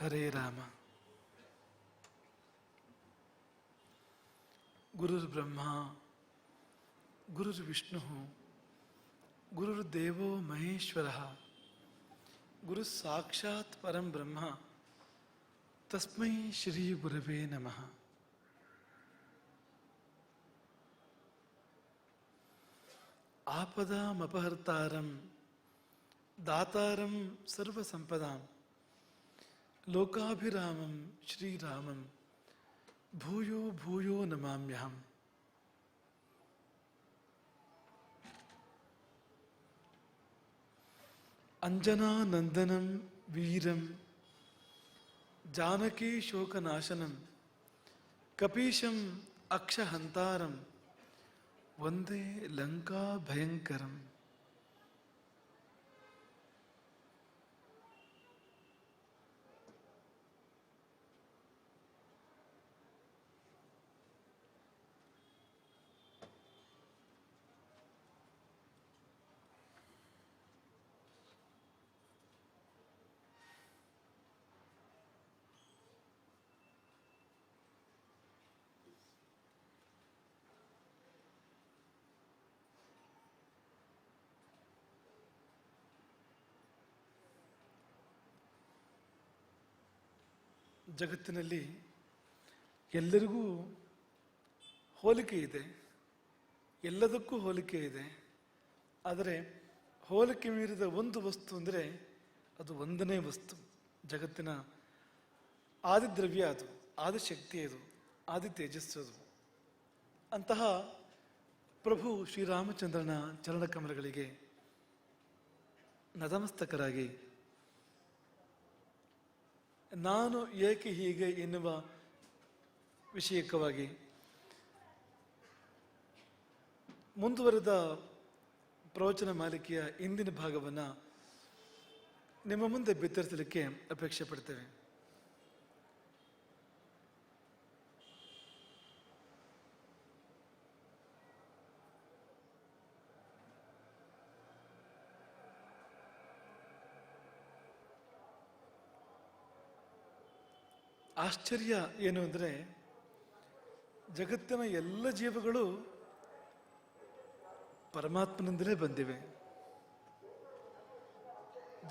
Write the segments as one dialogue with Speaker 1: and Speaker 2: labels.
Speaker 1: ಹರೇ ರಾಮ. ಗುರುರ್ಬ್ರಹ್ಮ ಗುರುರ್ವಿಷ್ಣು ಗುರುರ್ದೇವೋ ಮಹೇಶ್ವರ ಗುರು ಸಾಕ್ಷಾತ್ ಪರಂ ಬ್ರಹ್ಮ ತಸ್ಮೈ ಶ್ರೀ ಗುರವೇ ನಮಃ. ಆಪದಾಮಪಹರ್ತಾರಂ ದಾತಾರಂ ಸರ್ವಸಂಪದಾಂ ಲೋಕಾಭಿರಾಮಂ ಶ್ರೀರಾಮಂ ಭೂಯೋ ಭೂಯೋ ನಮಾಮ್ಯಹಂ. ಅಂಜನಾನಂದನಂ ವೀರಂ ಜಾನಕೀ ಶೋಕನಾಶನಂ ಕಪೀಶಂ ಅಕ್ಷಹಂತಾರಂ ವಂದೇ ಲಂಕಾ ಭಯಂಕರಂ. ಜಗತ್ತಿನಲ್ಲಿ ಎಲ್ಲರಿಗೂ ಹೋಲಿಕೆ ಇದೆ, ಎಲ್ಲದಕ್ಕೂ ಹೋಲಿಕೆ ಇದೆ. ಆದರೆ ಹೋಲಿಕೆ ಮೀರಿದ ಒಂದು ವಸ್ತು ಅಂದರೆ ಅದು ಒಂದನೇ ವಸ್ತು. ಜಗತ್ತಿನ ಆದಿದ್ರವ್ಯ ಅದು, ಆದಿಶಕ್ತಿ ಅದು, ಆದಿ ತೇಜಸ್ಸು ಅದು. ಅಂತಹ ಪ್ರಭು ಶ್ರೀರಾಮಚಂದ್ರನ ಚರಣಕಮಲಗಳಿಗೆ ನತಮಸ್ತಕರಾಗಿ ನಾನು ಏಕೆ ಹೀಗೆ ಎನ್ನುವ ವಿಷಯಕವಾಗಿ ಮುಂದುವರೆದ ಪ್ರವಚನ ಮಾಲಿಕೆಯ ಇಂದಿನ ಭಾಗವನ್ನು ನಿಮ್ಮ ಮುಂದೆ ಬಿತ್ತರಿಸಲಿಕ್ಕೆ ಅಪೇಕ್ಷೆ ಪಡ್ತೇವೆ. ಆಶ್ಚರ್ಯ ಏನು ಅಂದರೆ, ಜಗತ್ತಿನ ಎಲ್ಲ ಜೀವಗಳು ಪರಮಾತ್ಮನಿಂದಲೇ ಬಂದಿವೆ.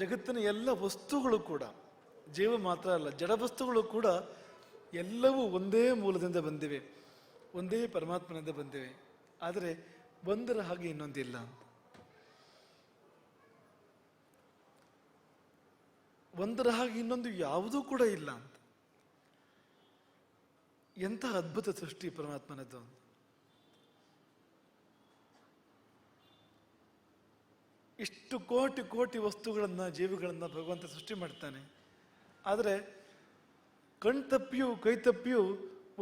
Speaker 1: ಜಗತ್ತಿನ ಎಲ್ಲ ವಸ್ತುಗಳು ಕೂಡ, ಜೀವ ಮಾತ್ರ ಅಲ್ಲ, ಜಡ ವಸ್ತುಗಳು ಕೂಡ ಎಲ್ಲವೂ ಒಂದೇ ಮೂಲದಿಂದ ಬಂದಿವೆ, ಒಂದೇ ಪರಮಾತ್ಮನಿಂದ ಬಂದಿವೆ. ಆದರೆ ಒಂದರ ಹಾಗೆ ಇನ್ನೊಂದಿಲ್ಲ. ಒಂದರ ಹಾಗೆ ಇನ್ನೊಂದು ಯಾವುದೂ ಕೂಡ ಇಲ್ಲ ಅಂತ. ಎಂಥ ಅದ್ಭುತ ಸೃಷ್ಟಿ ಪರಮಾತ್ಮನದ್ದು. ಇಷ್ಟು ಕೋಟಿ ಕೋಟಿ ವಸ್ತುಗಳನ್ನು, ಜೀವಿಗಳನ್ನು ಭಗವಂತ ಸೃಷ್ಟಿ ಮಾಡ್ತಾನೆ. ಆದರೆ ಕಣ್ತಪ್ಪಿಯೂ ಕೈತಪ್ಪಿಯೂ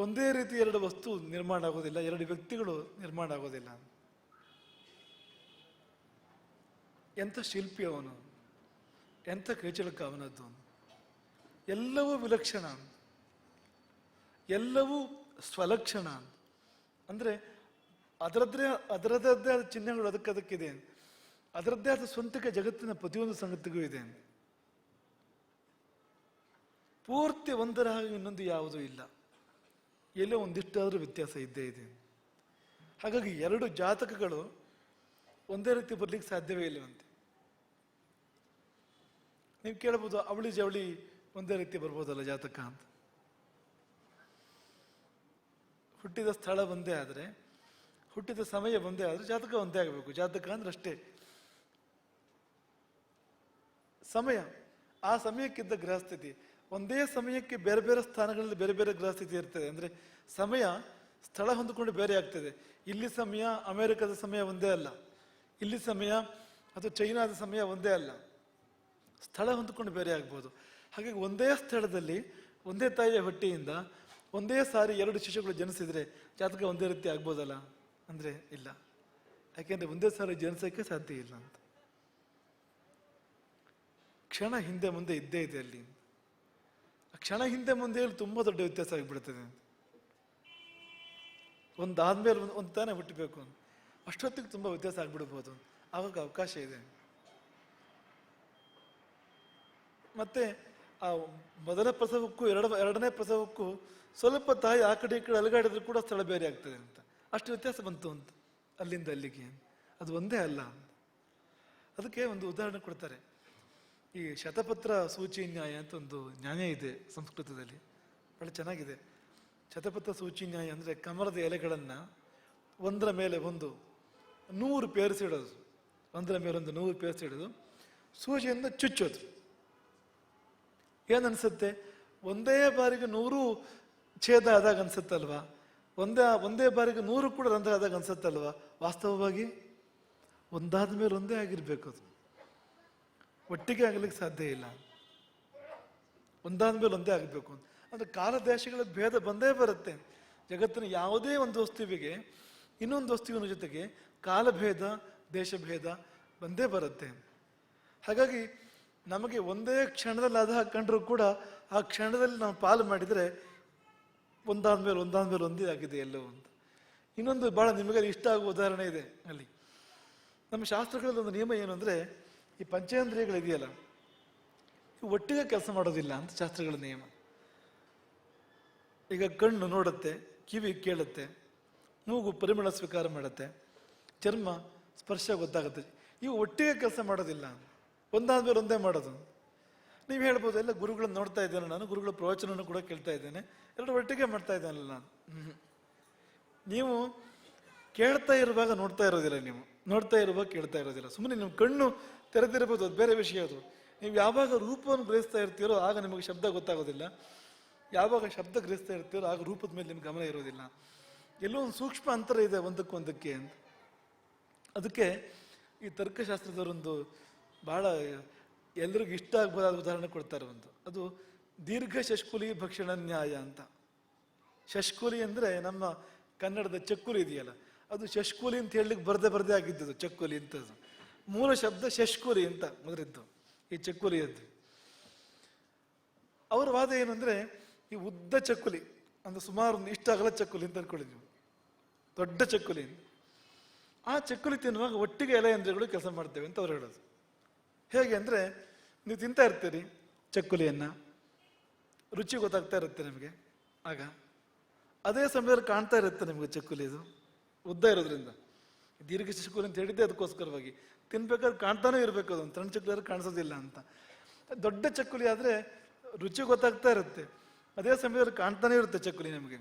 Speaker 1: ಒಂದೇ ರೀತಿ ಎರಡು ವಸ್ತು ನಿರ್ಮಾಣ ಆಗೋದಿಲ್ಲ, ಎರಡು ವ್ಯಕ್ತಿಗಳು ನಿರ್ಮಾಣ ಆಗೋದಿಲ್ಲ. ಎಂಥ ಶಿಲ್ಪಿ ಅವನು, ಎಂಥ ಕೈಚಳಕ ಅವನದ್ದು. ಎಲ್ಲವೂ ವಿಲಕ್ಷಣ, ಎಲ್ಲವೂ ಸ್ವಲಕ್ಷಣ. ಅಂದರೆ ಅದರದ್ದೇ ಆದ ಚಿಹ್ನೆಗಳು ಅದಕ್ಕಿದೆ, ಅದರದ್ದೇ ಆದ ಸ್ವಂತಿಕ ಜಗತ್ತಿನ ಪ್ರತಿಯೊಂದು ಸಂಗತಿಗೂ ಇದೆ. ಪೂರ್ತಿ ಒಂದರ ಹಾಗೆ ಇನ್ನೊಂದು ಯಾವುದೂ ಇಲ್ಲ, ಎಲ್ಲೋ ಒಂದಿಷ್ಟಾದರೂ ವ್ಯತ್ಯಾಸ ಇದ್ದೇ ಇದೆ. ಹಾಗಾಗಿ ಎರಡು ಜಾತಕಗಳು ಒಂದೇ ರೀತಿ ಬರ್ಲಿಕ್ಕೆ ಸಾಧ್ಯವೇ ಇಲ್ಲವಂತೆ. ನೀವು ಕೇಳಬಹುದು, ಅವಳಿ ಜವಳಿ ಒಂದೇ ರೀತಿ ಬರ್ಬೋದಲ್ಲ ಜಾತಕ ಅಂತ. ಹುಟ್ಟಿದ ಸ್ಥಳ ಒಂದೇ ಆದರೆ, ಹುಟ್ಟಿದ ಸಮಯ ಒಂದೇ ಆದರೆ ಜಾತಕ ಒಂದೇ ಆಗಬೇಕು. ಜಾತಕ ಅಂದ್ರೆ ಅಷ್ಟೇ ಸಮಯ, ಆ ಸಮಯಕ್ಕಿದ್ದ ಗ್ರಹಸ್ಥಿತಿ. ಒಂದೇ ಸಮಯಕ್ಕೆ ಬೇರೆ ಬೇರೆ ಸ್ಥಾನಗಳಲ್ಲಿ ಬೇರೆ ಬೇರೆ ಗ್ರಹಸ್ಥಿತಿ ಇರ್ತದೆ. ಅಂದರೆ ಸಮಯ ಸ್ಥಳ ಹೊಂದಿಕೊಂಡು ಬೇರೆ ಆಗ್ತದೆ. ಇಲ್ಲಿ ಸಮಯ ಅಮೆರಿಕದ ಸಮಯ ಒಂದೇ ಅಲ್ಲ, ಇಲ್ಲಿ ಸಮಯ ಅಥವಾ ಚೈನಾದ ಸಮಯ ಒಂದೇ ಅಲ್ಲ, ಸ್ಥಳ ಹೊಂದಿಕೊಂಡು ಬೇರೆ ಆಗ್ಬೋದು. ಹಾಗಾಗಿ ಒಂದೇ ಸ್ಥಳದಲ್ಲಿ ಒಂದೇ ತಾಯಿಯ ಹೊಟ್ಟೆಯಿಂದ ಒಂದೇ ಸಾರಿ ಎರಡು ಶಿಶುಗಳು ಜನಿಸಿದರೆ ಜಾತಕ ಒಂದೇ ರೀತಿ ಆಗ್ಬೋದಲ್ಲ ಅಂದರೆ ಇಲ್ಲ. ಯಾಕೆಂದರೆ ಒಂದೇ ಸಾರಿ ಜನಿಸೋಕ್ಕೆ ಸಾಧ್ಯ ಇಲ್ಲ ಅಂತ. ಕ್ಷಣ ಹಿಂದೆ ಮುಂದೆ ಇದ್ದೇ ಇದೆ ಅಲ್ಲಿ. ಆ ಕ್ಷಣ ಹಿಂದೆ ಮುಂದೆ ತುಂಬ ದೊಡ್ಡ ವ್ಯತ್ಯಾಸ ಆಗಿಬಿಡ್ತದೆ. ಒಂದಾದ್ಮೇಲೆ ಒಂದು ತಾನೇ ಹುಟ್ಟಬೇಕು, ಅಷ್ಟೊತ್ತಿಗೆ ತುಂಬ ವ್ಯತ್ಯಾಸ ಆಗ್ಬಿಡ್ಬೋದು. ಆವಾಗ ಅವಕಾಶ ಇದೆ. ಮತ್ತೆ ಆ ಮೊದಲ ಪ್ರಸವಕ್ಕೂ ಎರಡನೇ ಪ್ರಸವಕ್ಕೂ ಸ್ವಲ್ಪ ತಾಯಿ ಆ ಕಡೆ ಈ ಕಡೆ ಅಲುಗಾಡಿದ್ರು ಕೂಡ ಸ್ಥಳ ಬೇರೆ ಆಗ್ತದೆ ಅಂತ, ಅಷ್ಟು ವ್ಯತ್ಯಾಸ ಬಂತು ಅಂತ ಅಲ್ಲಿಂದ ಅಲ್ಲಿಗೆ. ಅದು ಒಂದೇ ಅಲ್ಲ. ಅದಕ್ಕೆ ಒಂದು ಉದಾಹರಣೆ ಕೊಡ್ತಾರೆ. ಈ ಶತಪತ್ರ ಸೂಚಿ ನ್ಯಾಯ ಅಂತ ಒಂದು ನ್ಯಾಯ ಇದೆ ಸಂಸ್ಕೃತದಲ್ಲಿ, ಬಹಳ ಚೆನ್ನಾಗಿದೆ. ಶತಪತ್ರ ಸೂಚಿ ನ್ಯಾಯ ಅಂದರೆ ಕಮಲದ ಎಲೆಗಳನ್ನು ಒಂದರ ಮೇಲೆ ಒಂದು 100 ಪೇರಿಸಿಡೋದು, ಒಂದರ ಮೇಲೆ ಒಂದು 100 ಪೇರಿಸಿಡೋದು, ಸೂಜಿಯಿಂದ ಚುಚ್ಚೋದು. ಏನನ್ಸುತ್ತೆ? ಒಂದೇ ಬಾರಿಗೆ 100 ಛೇದ ಆದಾಗ ಅನ್ಸುತ್ತಲ್ವಾ? ಒಂದೇ ಬಾರಿಗೆ 100 ಕೂಡ ರಂಧ್ರ ಆದಾಗ ಅನ್ಸುತ್ತಲ್ವಾ? ವಾಸ್ತವವಾಗಿ ಒಂದಾದ ಮೇಲೆ ಒಂದೇ ಆಗಿರ್ಬೇಕು, ಅದು ಒಟ್ಟಿಗೆ ಆಗಲಿಕ್ಕೆ ಸಾಧ್ಯ ಇಲ್ಲ. ಒಂದಾದ ಮೇಲೆ ಒಂದೇ ಆಗಬೇಕು ಅಂದ್ರೆ ಕಾಲ ದೇಶಗಳ ಭೇದ ಬಂದೇ ಬರುತ್ತೆ. ಜಗತ್ತಿನ ಯಾವುದೇ ಒಂದು ವಸ್ತುವಿಗೆ ಇನ್ನೊಂದು ವಸ್ತುವಿನ ಜೊತೆಗೆ ಕಾಲಭೇದ, ದೇಶಭೇದ ಬಂದೇ ಬರುತ್ತೆ. ಹಾಗಾಗಿ ನಮಗೆ ಒಂದೇ ಕ್ಷಣದಲ್ಲಿ ಅದು ಹಾಕೊಂಡ್ರೂ ಕೂಡ ಆ ಕ್ಷಣದಲ್ಲಿ ನಾವು ಪಾಲು ಮಾಡಿದರೆ ಒಂದಾದ ಮೇಲೆ ಒಂದೇ ಆಗಿದೆ ಎಲ್ಲವೂ ಅಂತ. ಇನ್ನೊಂದು ಬಹಳ ನಿಮಗೆ ಇಷ್ಟ ಆಗುವ ಉದಾಹರಣೆ ಇದೆ ಅಲ್ಲಿ. ನಮ್ಮ ಶಾಸ್ತ್ರಗಳಲ್ಲಿ ಒಂದು ನಿಯಮ ಏನು ಅಂದರೆ, ಈ ಪಂಚೇಂದ್ರಿಯಗಳಿದೆಯಲ್ಲ, ಇವು ಒಟ್ಟಿಗೆ ಕೆಲಸ ಮಾಡೋದಿಲ್ಲ ಅಂತ ಶಾಸ್ತ್ರಗಳ ನಿಯಮ. ಈಗ ಕಣ್ಣು ನೋಡುತ್ತೆ, ಕಿವಿ ಕೇಳುತ್ತೆ, ಮೂಗು ಪರಿಮಳ ಸ್ವೀಕಾರ ಮಾಡುತ್ತೆ, ಚರ್ಮ ಸ್ಪರ್ಶ ಗೊತ್ತಾಗುತ್ತೆ. ಇವು ಒಟ್ಟಿಗೆ ಕೆಲಸ ಮಾಡೋದಿಲ್ಲ, ಒಂದಾದ್ಮೇಲೆ ಒಂದೇ ಮಾಡೋದು. ನೀವು ಹೇಳ್ಬೋದು, ಎಲ್ಲ ಗುರುಗಳನ್ನ ನೋಡ್ತಾ ಇದ್ದೇನೆ ನಾನು, ಗುರುಗಳ ಪ್ರವಚನವನ್ನು ಕೂಡ ಕೇಳ್ತಾ ಇದ್ದೇನೆ, ಎರಡು ಒಟ್ಟಿಗೆ ಮಾಡ್ತಾ ಇದ್ದಾನಲ್ಲ ನಾನು. ನೀವು ಕೇಳ್ತಾ ಇರುವಾಗ ನೋಡ್ತಾ ಇರೋದಿಲ್ಲ, ನೀವು ನೋಡ್ತಾ ಇರುವಾಗ ಕೇಳ್ತಾ ಇರೋದಿಲ್ಲ. ಸುಮ್ಮನೆ ನೀವು ಕಣ್ಣು ತೆರೆದಿರ್ಬೋದು, ಅದು ಬೇರೆ ವಿಷಯ. ಅದು ನೀವು ಯಾವಾಗ ರೂಪವನ್ನು ಗ್ರಹಿಸ್ತಾ ಇರ್ತೀರೋ ಆಗ ನಿಮಗೆ ಶಬ್ದ ಗೊತ್ತಾಗೋದಿಲ್ಲ. ಯಾವಾಗ ಶಬ್ದ ಗ್ರಹಿಸ್ತಾ ಇರ್ತೀರೋ ಆಗ ರೂಪದ ಮೇಲೆ ನಿಮ್ಗೆ ಗಮನ ಇರೋದಿಲ್ಲ. ಎಲ್ಲೋ ಒಂದು ಸೂಕ್ಷ್ಮ ಅಂತರ ಇದೆ ಒಂದಕ್ಕೊಂದಕ್ಕೆ ಅಂತ. ಅದಕ್ಕೆ ಈ ತರ್ಕಶಾಸ್ತ್ರದವರೊಂದು ಬಹಳ ಎಲ್ರಿಗೂ ಇಷ್ಟ ಆಗ್ಬೋದಾದ ಉದಾಹರಣೆ ಕೊಡ್ತಾರೆ ಒಂದು. ಅದು ದೀರ್ಘ ಶಷ್ಕುಲಿ ಭಕ್ಷಣ ನ್ಯಾಯ ಅಂತ. ಶಷ್ಕುಲಿ ಅಂದರೆ ನಮ್ಮ ಕನ್ನಡದ ಚಕ್ಕುಲಿ ಇದೆಯಲ್ಲ, ಅದು ಶಷ್ಕುಲಿ ಅಂತ ಹೇಳಲಿಕ್ಕೆ ಬರದೇ ಆಗಿದ್ದದು ಚಕ್ಕುಲಿ ಅಂತದ್ದು. ಮೂಲ ಶಬ್ದ ಶಷ್ಕುಲಿ ಅಂತ ಮೊದಲಿದ್ದು, ಈ ಚಕ್ಕುಲಿಯದ್ದು. ಅವರ ವಾದ ಏನು ಅಂದರೆ, ಈ ಉದ್ದ ಚಕ್ಕುಲಿ ಅಂದ್ರೆ ಸುಮಾರು ಒಂದು ಇಷ್ಟ ಅಗಲ ಚಕ್ಕುಲಿ ಅಂತ ಅನ್ಕೊಳ್ಳಿ ನೀವು, ದೊಡ್ಡ ಚಕ್ಕುಲಿ. ಆ ಚಕ್ಕುಲಿ ತಿನ್ನುವಾಗ ಒಟ್ಟಿಗೆ ಎಲೆಯಂದ್ರಗಳು ಕೆಲಸ ಮಾಡ್ತೇವೆ ಅಂತ ಅವ್ರು ಹೇಳೋದು. ಹೇಗೆ ಅಂದರೆ, ನೀವು ತಿಂತಾ ಇರ್ತೀರಿ ಚಕ್ಕುಲಿಯನ್ನು, ರುಚಿ ಗೊತ್ತಾಗ್ತಾ ಇರುತ್ತೆ ನಿಮಗೆ. ಆಗ ಅದೇ ಸಮಯದಲ್ಲಿ ಕಾಣ್ತಾ ಇರುತ್ತೆ ನಿಮಗೆ ಚಕ್ಕುಲಿ, ಇದು ಉದ್ದ ಇರೋದ್ರಿಂದ. ದೀರ್ಘ ಚಕ್ಕುಲಿ ಅಂತ ಹೇಳಿದ್ದೆ ಅದಕ್ಕೋಸ್ಕರವಾಗಿ. ತಿನ್ಬೇಕಾದ್ರೆ ಕಾಣ್ತಾನೆ ಇರಬೇಕು, ಅದು ಸಣ್ಣ ಚಕ್ಕುಲಿ ಕಾಣಿಸೋದಿಲ್ಲ ಅಂತ. ದೊಡ್ಡ ಚಕ್ಕುಲಿ ಆದರೆ ರುಚಿ ಗೊತ್ತಾಗ್ತಾ ಇರುತ್ತೆ, ಅದೇ ಸಮಯದಲ್ಲಿ ಕಾಣ್ತಾನೆ ಇರುತ್ತೆ ಚಕ್ಕುಲಿ ನಮಗೆ.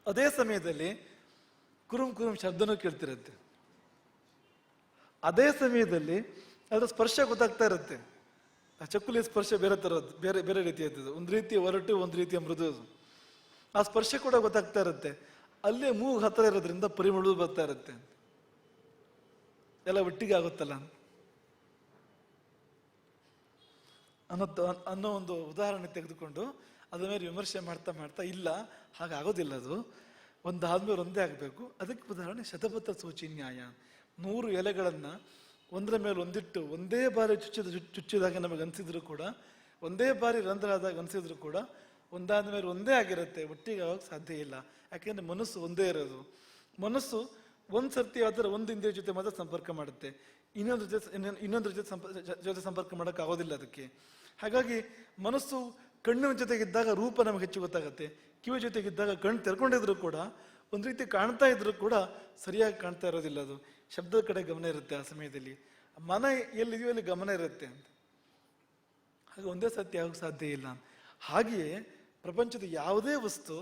Speaker 1: ಅದೇ ಸಮಯದಲ್ಲಿ ಕುರುಮ್ ಕುರುಮ್ ಶಬ್ದನೂ ಕೇಳ್ತಿರುತ್ತೆ. ಅದೇ ಸಮಯದಲ್ಲಿ ಅದರ ಸ್ಪರ್ಶ ಗೊತ್ತಾಗ್ತಾ ಇರುತ್ತೆ. ಆ ಚಕ್ಕುಲಿ ಸ್ಪರ್ಶ ಬೇರೆ ತರದ್ದು, ಬೇರೆ ಬೇರೆ ರೀತಿಯದ್ದು. ಒಂದು ರೀತಿಯ ಒರಟು, ಒಂದು ರೀತಿಯ ಮೃದು. ಆ ಸ್ಪರ್ಶ ಕೂಡ ಗೊತ್ತಾಗ್ತಾ ಇರುತ್ತೆ. ಅಲ್ಲೇ ಮೂಗು ಹತ್ತಿರ ಇರೋದ್ರಿಂದ ಪರಿಮಳ ಬರ್ತಾ ಇರುತ್ತೆ. ಎಲ್ಲ ಒಟ್ಟಿಗೆ ಆಗುತ್ತಲ್ಲ ಅನ್ನೋ ಒಂದು ಉದಾಹರಣೆ ತೆಗೆದುಕೊಂಡು ಅದ ಮೇಲೆ ವಿಮರ್ಶೆ ಮಾಡ್ತಾ ಮಾಡ್ತಾ, ಇಲ್ಲ ಹಾಗಾಗೋದಿಲ್ಲ, ಅದು ಒಂದಾದ್ಮೇಲೆ ಒಂದೇ ಆಗಬೇಕು. ಅದಕ್ಕೆ ಉದಾಹರಣೆ ಶತಪತ್ರ ಸೂಚಿ ನ್ಯಾಯ. 100 ಎಲೆಗಳನ್ನು ಒಂದರ ಮೇಲೆ ಒಂದಿಟ್ಟು ಒಂದೇ ಬಾರಿ ಚುಚ್ಚಿದಾಗ ನಮಗೆ ಅನಿಸಿದ್ರು ಕೂಡ, ಒಂದೇ ಬಾರಿ ರಂಧ್ರ ಆದಾಗ ಅನಿಸಿದ್ರು ಕೂಡ ಒಂದಾದ ಮೇಲೆ ಒಂದೇ ಆಗಿರುತ್ತೆ, ಒಟ್ಟಿಗೆ ಆಗೋಕ್ಕೆ ಸಾಧ್ಯ ಇಲ್ಲ. ಯಾಕೆಂದ್ರೆ ಮನಸ್ಸು ಒಂದೇ ಇರೋದು. ಮನಸ್ಸು ಒಂದು ಸರ್ತಿ ಆದರೆ ಒಂದು ಇಂದ್ರಿಯ ಜೊತೆ ಮಾತ್ರ ಸಂಪರ್ಕ ಮಾಡುತ್ತೆ, ಇನ್ನೊಂದ್ರ ಜೊತೆ ಸಂಪರ್ಕ ಮಾಡೋಕ್ಕಾಗೋದಿಲ್ಲ ಅದಕ್ಕೆ. ಹಾಗಾಗಿ ಮನಸ್ಸು ಕಣ್ಣಿನ ಜೊತೆಗಿದ್ದಾಗ ರೂಪ ನಮಗೆ ಹೆಚ್ಚು ಗೊತ್ತಾಗುತ್ತೆ, ಕಿವಿ ಜೊತೆಗಿದ್ದಾಗ ಕಣ್ಣು ತೆರ್ಕೊಂಡಿದ್ರು ಕೂಡ, ಒಂದು ರೀತಿ ಕಾಣ್ತಾ ಇದ್ರು ಕೂಡ ಸರಿಯಾಗಿ ಕಾಣ್ತಾ ಇರೋದಿಲ್ಲ. ಅದು ಶಬ್ದದ ಕಡೆ ಗಮನ ಇರುತ್ತೆ ಆ ಸಮಯದಲ್ಲಿ. ಮನ ಎಲ್ಲಿದೆಯೋ ಅಲ್ಲಿ ಗಮನ ಇರುತ್ತೆ ಅಂತ. ಹಾಗೆ ಒಂದೇ ಸತ್ಯ ಆಗೋಕ್ಕೆ ಸಾಧ್ಯ ಇಲ್ಲ. ಹಾಗೆಯೇ ಪ್ರಪಂಚದ ಯಾವುದೇ ವಸ್ತು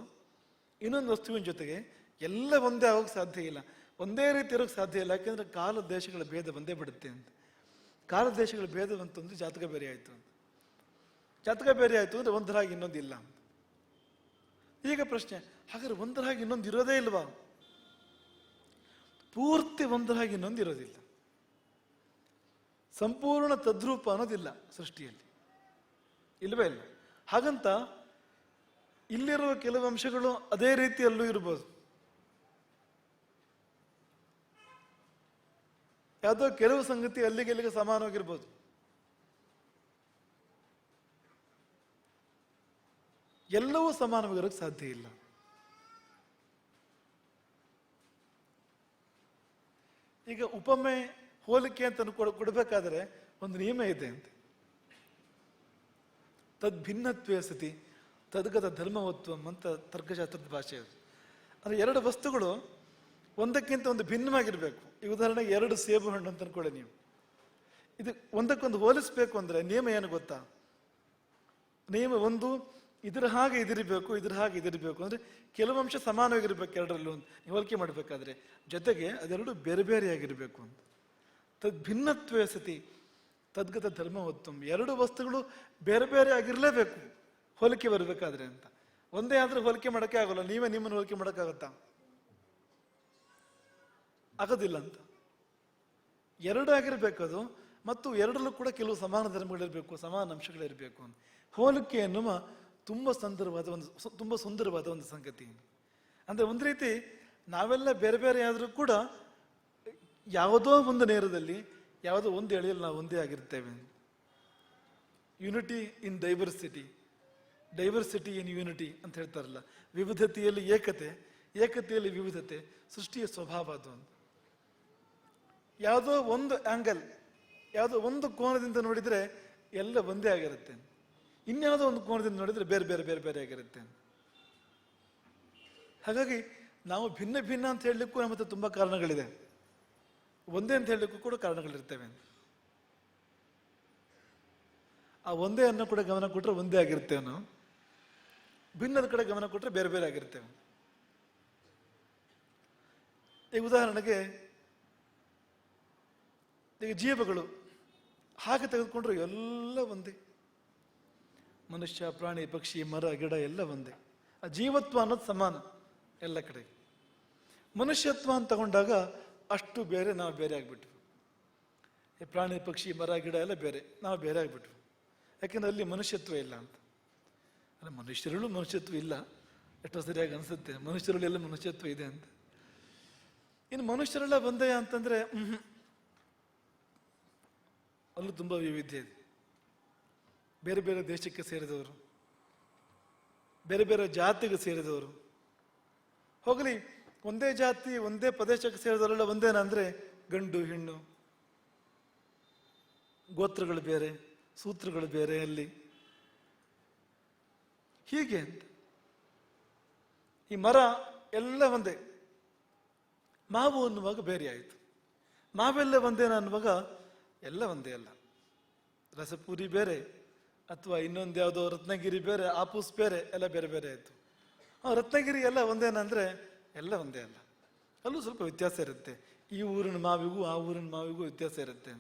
Speaker 1: ಇನ್ನೊಂದು ವಸ್ತುವಿನ ಜೊತೆಗೆ ಎಲ್ಲ ಒಂದೇ ಆಗೋಕ್ಕೆ ಸಾಧ್ಯ ಇಲ್ಲ, ಒಂದೇ ರೀತಿ ಇರೋಕ್ಕೆ ಸಾಧ್ಯ ಇಲ್ಲ. ಯಾಕೆಂದ್ರೆ ಕಾಲ ದೇಶಗಳ ಭೇದ ಬಂದೇ ಬಿಡುತ್ತೆ ಅಂತ. ಕಾಲ ದೇಶಗಳ ಭೇದ ಬಂತಂದ್ರೆ ಜಾತಕ ಬೇರೆ ಆಯಿತು ಅಂತ. ಜಾತಕ ಬೇರೆ ಆಯಿತು ಅಂದರೆ ಒಂದರಾಗಿ ಇನ್ನೊಂದು ಇಲ್ಲ ಅಂತ. ಈಗ ಪ್ರಶ್ನೆ, ಹಾಗಾದ್ರೆ ಒಂದರಾಗಿ ಇನ್ನೊಂದು ಇರೋದೇ ಇಲ್ವಾ? ಪೂರ್ತಿ ಒಂದರಾಗಿ ಇನ್ನೊಂದು ಇರೋದಿಲ್ಲ, ಸಂಪೂರ್ಣ ತದ್ರೂಪ ಅನ್ನೋದಿಲ್ಲ ಸೃಷ್ಟಿಯಲ್ಲಿ, ಇಲ್ವೇ ಇಲ್ಲ. ಹಾಗಂತ ಇಲ್ಲಿರುವ ಕೆಲವು ಅಂಶಗಳು ಅದೇ ರೀತಿಯಲ್ಲೂ ಇರ್ಬೋದು. ಯಾವುದೋ ಕೆಲವು ಸಂಗತಿ ಅಲ್ಲಿಗೆ ಸಮಾನವಾಗಿರ್ಬೋದು. ಎಲ್ಲವೂ ಸಮಾನವಾಗಿರೋಕ್ಕೆ ಸಾಧ್ಯ ಇಲ್ಲ. ಈಗ ಉಪಮೆ ಹೋಲಿಕೆ ಅಂತ ಕೊಡಬೇಕಾದ್ರೆ ಒಂದು ನಿಯಮ ಇದೆ ಅಂತ. ತದ್ಭಿನ್ನತ್ವೇ ಸತಿ ತದ್ಗತ ಧರ್ಮವತ್ವಂ ಅಂತ ತರ್ಕಶಾಸ್ತ್ರದ ಭಾಷೆ ಅದು. ಅಂದರೆ ಎರಡು ವಸ್ತುಗಳು ಒಂದಕ್ಕಿಂತ ಒಂದು ಭಿನ್ನವಾಗಿರಬೇಕು. ಈ ಉದಾಹರಣೆಗೆ ಎರಡು ಸೇಬು ಹಣ್ಣು ಅಂತ ಅನ್ಕೊಳ್ಳಿ ನೀವು. ಇದು ಒಂದಕ್ಕೊಂದು ಹೋಲಿಸ್ಬೇಕು ಅಂದರೆ ನಿಯಮ ಏನು ಗೊತ್ತಾ? ನಿಯಮ ಒಂದು, ಇದ್ರ ಹಾಗೆ ಇದಿರಬೇಕು, ಇದ್ರ ಹಾಗೆ ಇದಿರಬೇಕು. ಅಂದರೆ ಕೆಲವು ಅಂಶ ಸಮಾನವಾಗಿರ್ಬೇಕು ಎರಡರಲ್ಲೂ ಹೋಲಿಕೆ ಮಾಡಬೇಕಾದ್ರೆ, ಜೊತೆಗೆ ಅದೆರಡು ಬೇರೆ ಬೇರೆಯಾಗಿರಬೇಕು ಅಂತ. ತದ್ಭಿನ್ನತ್ವೇ ಸತಿ ತದ್ಗತ ಧರ್ಮವತ್ವಂ. ಎರಡು ವಸ್ತುಗಳು ಬೇರೆ ಬೇರೆ ಆಗಿರಲೇಬೇಕು ಹೋಲಿಕೆ ಬರಬೇಕಾದ್ರೆ ಅಂತ. ಒಂದೇ ಆದ್ರೆ ಹೋಲಿಕೆ ಮಾಡೋಕ್ಕೆ ಆಗೋಲ್ಲ. ನೀವೇ ನಿಮ್ಮನ್ನು ಹೋಲಿಕೆ ಮಾಡೋಕ್ಕಾಗತ್ತಾ? ಆಗೋದಿಲ್ಲ ಅಂತ. ಎರಡು ಆಗಿರ್ಬೇಕದು, ಮತ್ತು ಎರಡರಲ್ಲೂ ಕೂಡ ಕೆಲವು ಸಮಾನ ಧರ್ಮಗಳಿರಬೇಕು, ಸಮಾನ ಅಂಶಗಳಿರಬೇಕು ಅಂತ. ಹೋಲಿಕೆ ಎನ್ನುವ ತುಂಬ ಸುಂದರವಾದ ಒಂದು ಸಂಗತಿ. ಅಂದರೆ ಒಂದು ರೀತಿ ನಾವೆಲ್ಲ ಬೇರೆ ಬೇರೆ ಆದರೂ ಕೂಡ ಯಾವುದೋ ಒಂದು ನೇರದಲ್ಲಿ ಯಾವುದೋ ಒಂದು ಎಳೆಯಲ್ಲಿ ನಾವು ಒಂದೇ ಆಗಿರ್ತೇವೆ. Unity in diversity, diversity in unity ಅಂತ ಹೇಳ್ತಾರಲ್ಲ. ವಿವಿಧತೆಯಲ್ಲಿ ಏಕತೆ, ಏಕತೆಯಲ್ಲಿ ವಿವಿಧತೆ ಸೃಷ್ಟಿಯ ಸ್ವಭಾವ ಅದು ಅಂತ. ಯಾವುದೋ ಒಂದು ಆಂಗಲ್, ಯಾವುದೋ ಒಂದು ಕೋನದಿಂದ ನೋಡಿದರೆ ಎಲ್ಲ ಒಂದೇ ಆಗಿರುತ್ತೆ, ಇನ್ಯಾವುದೋ ಒಂದು ಕೋನದಿಂದ ನೋಡಿದರೆ ಬೇರೆ ಬೇರೆ ಬೇರೆ ಬೇರೆ ಆಗಿರುತ್ತೆ. ಹಾಗಾಗಿ ನಾವು ಭಿನ್ನ ಭಿನ್ನ ಅಂತ ಹೇಳಲಿಕ್ಕೂ ನಮ್ಮ ಹತ್ರ ತುಂಬ ಕಾರಣಗಳಿದೆ, ಒಂದೇ ಅಂತ ಹೇಳಲಿಕ್ಕೂ ಕೂಡ ಕಾರಣಗಳಿರ್ತೇವೆ. ಆ ಒಂದೇ ಅನ್ನೋ ಕೂಡ ಗಮನ ಕೊಟ್ಟರೆ ಒಂದೇ ಆಗಿರ್ತೇವೆ ನಾವು, ಭಿನ್ನದ ಕಡೆ ಗಮನ ಕೊಟ್ಟರೆ ಬೇರೆ ಬೇರೆ ಆಗಿರ್ತೇವೆ. ಈಗ ಉದಾಹರಣೆಗೆ ಈಗ ಜೀವಗಳು ಹಾಗೆ ತೆಗೆದುಕೊಂಡ್ರೆ ಎಲ್ಲ ಒಂದೇ. ಮನುಷ್ಯ, ಪ್ರಾಣಿ, ಪಕ್ಷಿ, ಮರ, ಗಿಡ ಎಲ್ಲ ಒಂದೇ. ಆ ಜೀವತ್ವ ಅನ್ನೋದು ಸಮಾನ ಎಲ್ಲ ಕಡೆ. ಮನುಷ್ಯತ್ವ ಅಂತ ತಗೊಂಡಾಗ ಅಷ್ಟು ಬೇರೆ, ನಾವು ಬೇರೆ ಆಗಿಬಿಟ್ವಿ. ಈ ಪ್ರಾಣಿ, ಪಕ್ಷಿ, ಮರ, ಗಿಡ ಎಲ್ಲ ಬೇರೆ, ನಾವು ಬೇರೆ ಆಗಿಬಿಟ್ವಿ. ಯಾಕೆಂದ್ರೆ ಅಲ್ಲಿ ಮನುಷ್ಯತ್ವ ಇಲ್ಲ ಅಂತ. ಅಲ್ಲ, ಮನುಷ್ಯರಲ್ಲೂ ಮನುಷ್ಯತ್ವ ಇಲ್ಲ, ಎಷ್ಟೋ ಸರಿಯಾಗಿ ಅನಿಸುತ್ತೆ ಮನುಷ್ಯರಲ್ಲೆಲ್ಲ ಮನುಷ್ಯತ್ವ ಇದೆ ಅಂತ. ಇನ್ನು ಮನುಷ್ಯರೆಲ್ಲ ಒಂದೇ ಅಂತಂದ್ರೆ ಅಲ್ಲೂ ತುಂಬ ವೈವಿಧ್ಯ ಇದೆ. ಬೇರೆ ಬೇರೆ ದೇಶಕ್ಕೆ ಸೇರಿದವರು, ಬೇರೆ ಬೇರೆ ಜಾತಿಗೆ ಸೇರಿದವರು. ಹೋಗಲಿ, ಒಂದೇ ಜಾತಿ ಒಂದೇ ಪ್ರದೇಶಕ್ಕೆ ಸೇರಿದವರೆಲ್ಲ ಒಂದೇನಾ ಅಂದರೆ ಗಂಡು ಹೆಣ್ಣು, ಗೋತ್ರಗಳು ಬೇರೆ, ಸೂತ್ರಗಳು ಬೇರೆ ಅಲ್ಲಿ ಹೀಗೆ ಅಂತ. ಈ ಮರ ಎಲ್ಲ ಒಂದೇ, ಮಾವು ಅನ್ನುವಾಗ ಬೇರೆ ಆಯಿತು. ಮಾವೆಲ್ಲ ಒಂದೇನ ಅನ್ನುವಾಗ ಎಲ್ಲ ಒಂದೇ ಅಲ್ಲ. ರಸಪೂರಿ ಬೇರೆ, ಅಥವಾ ಇನ್ನೊಂದು ಯಾವುದೋ ರತ್ನಗಿರಿ ಬೇರೆ, ಆಪೂಸ್ ಬೇರೆ, ಎಲ್ಲ ಬೇರೆ ಬೇರೆ ಆಯಿತು. ರತ್ನಗಿರಿ ಎಲ್ಲ ಒಂದೇನಂದ್ರೆ ಎಲ್ಲ ಒಂದೇ ಅಲ್ಲ, ಅಲ್ಲೂ ಸ್ವಲ್ಪ ವ್ಯತ್ಯಾಸ ಇರುತ್ತೆ. ಈ ಊರಿನ ಮಾವಿಗೂ ಆ ಊರಿನ ಮಾವಿಗೂ ವ್ಯತ್ಯಾಸ ಇರುತ್ತೆ.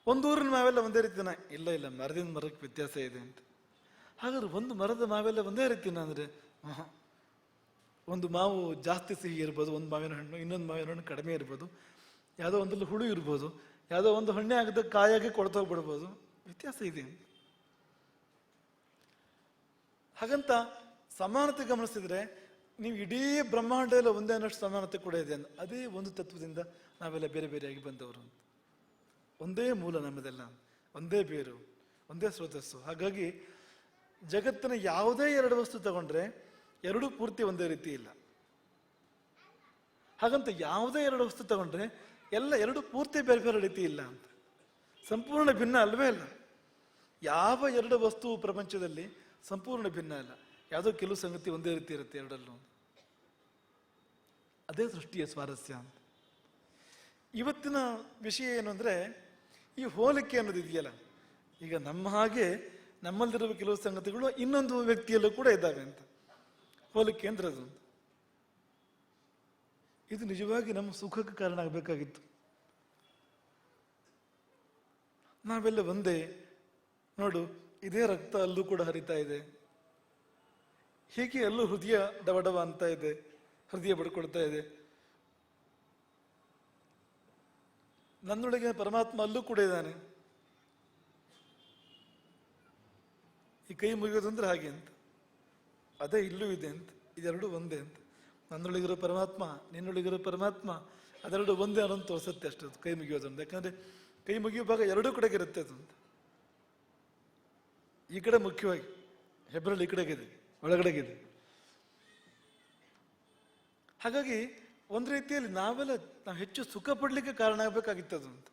Speaker 1: ಒಂದು ಊರಿನ ಮಾವೆಲ್ಲ ಒಂದೇ ರೀತಿನ? ಇಲ್ಲ ಇಲ್ಲ, ಮರದಿಂದ ಮರಕ್ಕೆ ವ್ಯತ್ಯಾಸ ಇದೆ ಅಂತ. ಹಾಗಾದ್ರೆ ಒಂದು ಮರದ ಮಾವೆಲ್ಲ ಒಂದೇ ರೀತಿನ ಅಂದರೆ ಒಂದು ಮಾವು ಜಾಸ್ತಿ ಸಿಹಿ ಇರ್ಬೋದು, ಒಂದು ಮಾವಿನ ಹಣ್ಣು ಇನ್ನೊಂದು ಮಾವಿನ ಹಣ್ಣು ಕಡಿಮೆ ಇರ್ಬೋದು, ಯಾವುದೋ ಒಂದಲ್ಲಿ ಹುಳು ಇರ್ಬೋದು, ಯಾವುದೋ ಒಂದು ಹಣ್ಣೆ ಆಗದ ಕಾಯಾಗಿ ಕೊಡ್ತೋಗ್ಬಿಡ್ಬೋದು, ವ್ಯತ್ಯಾಸ ಇದೆ. ಹಾಗಂತ ಸಮಾನತೆ ಗಮನಿಸಿದ್ರೆ ನೀವು ಇಡೀ ಬ್ರಹ್ಮಾಂಡ ಎಲ್ಲ ಒಂದೇ ಅನ್ನೋಷ್ಟು ಸಮಾನತೆ ಕೂಡ ಇದೆ. ಅದೇ ಒಂದು ತತ್ವದಿಂದ ನಾವೆಲ್ಲ ಬೇರೆ ಬೇರೆಯಾಗಿ ಬಂದವರು. ಒಂದೇ ಮೂಲ ನಮ್ಮದೆಲ್ಲ, ಒಂದೇ ಬೇರು, ಒಂದೇ ಸ್ರೋತಸ್ಸು. ಹಾಗಾಗಿ ಜಗತ್ತಿನ ಯಾವುದೇ ಎರಡು ವಸ್ತು ತಗೊಂಡ್ರೆ ಎರಡೂ ಪೂರ್ತಿ ಒಂದೇ ರೀತಿ ಇಲ್ಲ. ಹಾಗಂತ ಯಾವುದೇ ಎರಡು ವಸ್ತು ತಗೊಂಡ್ರೆ ಎಲ್ಲ ಎರಡು ಪೂರ್ತಿ ಬೇರೆ ಬೇರೆ ರೀತಿ ಇಲ್ಲ ಅಂತ. ಸಂಪೂರ್ಣ ಭಿನ್ನ ಅಲ್ವೇ ಅಲ್ಲ. ಯಾವ ಎರಡು ವಸ್ತು ಪ್ರಪಂಚದಲ್ಲಿ ಸಂಪೂರ್ಣ ಭಿನ್ನ ಇಲ್ಲ. ಯಾವುದೋ ಕೆಲವು ಸಂಗತಿ ಒಂದೇ ರೀತಿ ಇರುತ್ತೆ ಎರಡಲ್ಲೂ. ಅದೇ ಸೃಷ್ಟಿಯ ಸ್ವಾರಸ್ಯ ಅಂತ. ಇವತ್ತಿನ ವಿಷಯ ಏನು ಅಂದರೆ, ಈ ಹೋಲಿಕೆ ಅನ್ನೋದು ಇದೆಯಲ್ಲ, ಈಗ ನಮ್ಮ ಹಾಗೆ ನಮ್ಮಲ್ಲಿರುವ ಕೆಲವು ಸಂಗತಿಗಳು ಇನ್ನೊಂದು ವ್ಯಕ್ತಿಯಲ್ಲೂ ಕೂಡ ಇದ್ದಾವೆ ಅಂತ. ಹೋಲಿಕೆ ಅಂದ್ರೆ ಅದು, ಇದು ನಿಜವಾಗಿ ನಮ್ಮ ಸುಖಕ್ಕೆ ಕಾರಣ ಆಗಬೇಕಾಗಿತ್ತು. ನಾವೆಲ್ಲ ಒಂದೇ, ನೋಡು ಇದೇ ರಕ್ತ ಅಲ್ಲೂ ಕೂಡ ಹರಿತಾ ಇದೆ, ಹೀಗೆ ಅಲ್ಲೂ ಹೃದಯ ಡವಡವ ಅಂತ ಇದೆ, ಹೃದಯ ಬಡ್ಕೊಳ್ತಾ ಇದೆ. ನನ್ನೊಳಗೆ ಪರಮಾತ್ಮ ಅಲ್ಲೂ ಕೂಡ ಇದ್ದಾನೆ. ಈ ಕೈ ಮುಗಿಯೋದಂದ್ರೆ ಹಾಗೆ ಅಂತ, ಅದೇ ಇಲ್ಲೂ ಇದೆ ಅಂತ, ಇದೆರಡು ಒಂದೇ ಅಂತ. ನನ್ನೊಳಗಿರೋ ಪರಮಾತ್ಮ, ನಿನ್ನೊಳಗಿರೋ ಪರಮಾತ್ಮ, ಅದೆರಡು ಒಂದೇ ಅನ್ನೋದು ತೋರಿಸುತ್ತೆ ಅಷ್ಟು ಕೈ ಮುಗಿಯೋದು. ಯಾಕಂದ್ರೆ ಕೈ ಮುಗಿಯೋ ಭಾಗ ಎರಡೂ ಕಡೆಗೆ ಇರುತ್ತೆ ಅದು ಅಂತ. ಈ ಕಡೆ ಮುಖ್ಯವಾಗಿ ಹೆಬ್ಬೆರಳು ಈ ಕಡೆಗಿದೆ, ಒಳಗಡೆಗಿದೆ. ಹಾಗಾಗಿ ಒಂದು ರೀತಿಯಲ್ಲಿ ನಾವು ಹೆಚ್ಚು ಸುಖ ಪಡ್ಲಿಕ್ಕೆ ಕಾರಣ ಆಗಬೇಕಾಗಿತ್ತದು ಅಂತ.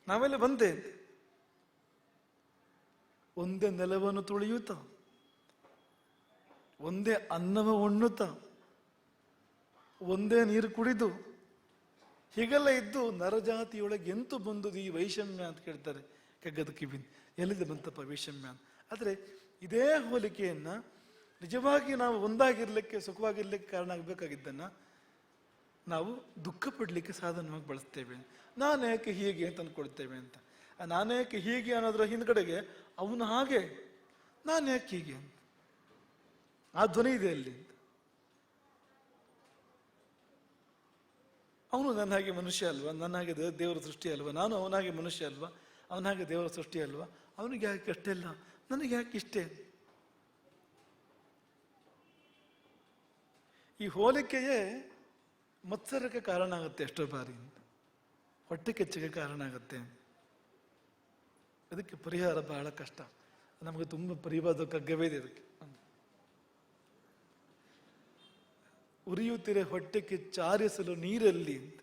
Speaker 1: ನಾವೆಲ್ಲ ಒಂದೇ. ಒಂದೇ ನೆಲವನ್ನು ತುಳಿಯುತ್ತ, ಒಂದೇ ಅನ್ನವ ಉಣ್ಣುತ್ತ, ಒಂದೇ ನೀರು ಕುಡಿದು ಹೀಗೆಲ್ಲ ಇದ್ದು ನರಜಾತಿಯೊಳಗೆ ಎಂತು ಬಂದುದು ಈ ವೈಷಮ್ಯ ಅಂತ ಕೇಳ್ತಾರೆ ಕಗ್ಗದ ಕಿವಿನ್. ಎಲ್ಲಿದೆ ಬಂತಪ್ಪ ವೈಷಮ್ಯ? ಆದರೆ ಇದೇ ಹೋಲಿಕೆಯನ್ನ ನಿಜವಾಗಿ ನಾವು ಒಂದಾಗಿರ್ಲಿಕ್ಕೆ, ಸುಖವಾಗಿರ್ಲಿಕ್ಕೆ ಕಾರಣ ಆಗಬೇಕಾಗಿದ್ದನ್ನ ನಾವು ದುಃಖ ಪಡ್ಲಿಕ್ಕೆ ಸಾಧನವಾಗಿ ಬಳಸ್ತೇವೆ. ನಾನೇಕೆ ಹೀಗೆ ಅಂತ ಅಂದ್ಕೊಳ್ತೇವೆ ಅಂತ. ಆ ನಾನೇಕೆ ಹೀಗೆ ಅನ್ನೋದ್ರ ಹಿಂದ್ಗಡೆಗೆ ಅವನು ಹಾಗೆ, ನಾನೇಕೆ ಹೀಗೆ ಅಂತ ಆ ಧ್ವನಿ ಇದೆ ಅಲ್ಲಿ ಅಂತ. ಅವನು ನನ್ನ ಹಾಗೆ ಮನುಷ್ಯ ಅಲ್ವಾ, ನನ್ನ ಹಾಗೆ ದೇವರ ಸೃಷ್ಟಿ ಅಲ್ವಾ, ನಾನು ಅವನಾಗೆ ಮನುಷ್ಯ ಅಲ್ವಾ, ಅವನ ಹಾಗೆ ದೇವರ ಸೃಷ್ಟಿ ಅಲ್ವಾ, ಅವನಿಗೆ ಯಾಕೆ ಅಷ್ಟೆಲ್ಲ, ನನಗೆ ಯಾಕೆ ಇಷ್ಟೇ? ಈ ಹೋಲಿಕೆಯೇ ಮತ್ಸರಕ್ಕೆ ಕಾರಣ ಆಗುತ್ತೆ, ಎಷ್ಟೋ ಬಾರಿ ಹೊಟ್ಟೆ ಕೆಚ್ಚಿಗೆ ಕಾರಣ ಆಗುತ್ತೆ. ಅದಕ್ಕೆ ಪರಿಹಾರ ಬಹಳ ಕಷ್ಟ. ನಮಗೆ ತುಂಬ ಪ್ರಿಯವಾದ ಕಗ್ಗವೇ ಇದೆ ಅದಕ್ಕೆ. ಉರಿಯುತ್ತಿರೆ ಹೊಟ್ಟೆ ಕಿಚ್ಚಾರಿಸಲು ನೀರಲ್ಲಿ ಅಂತ.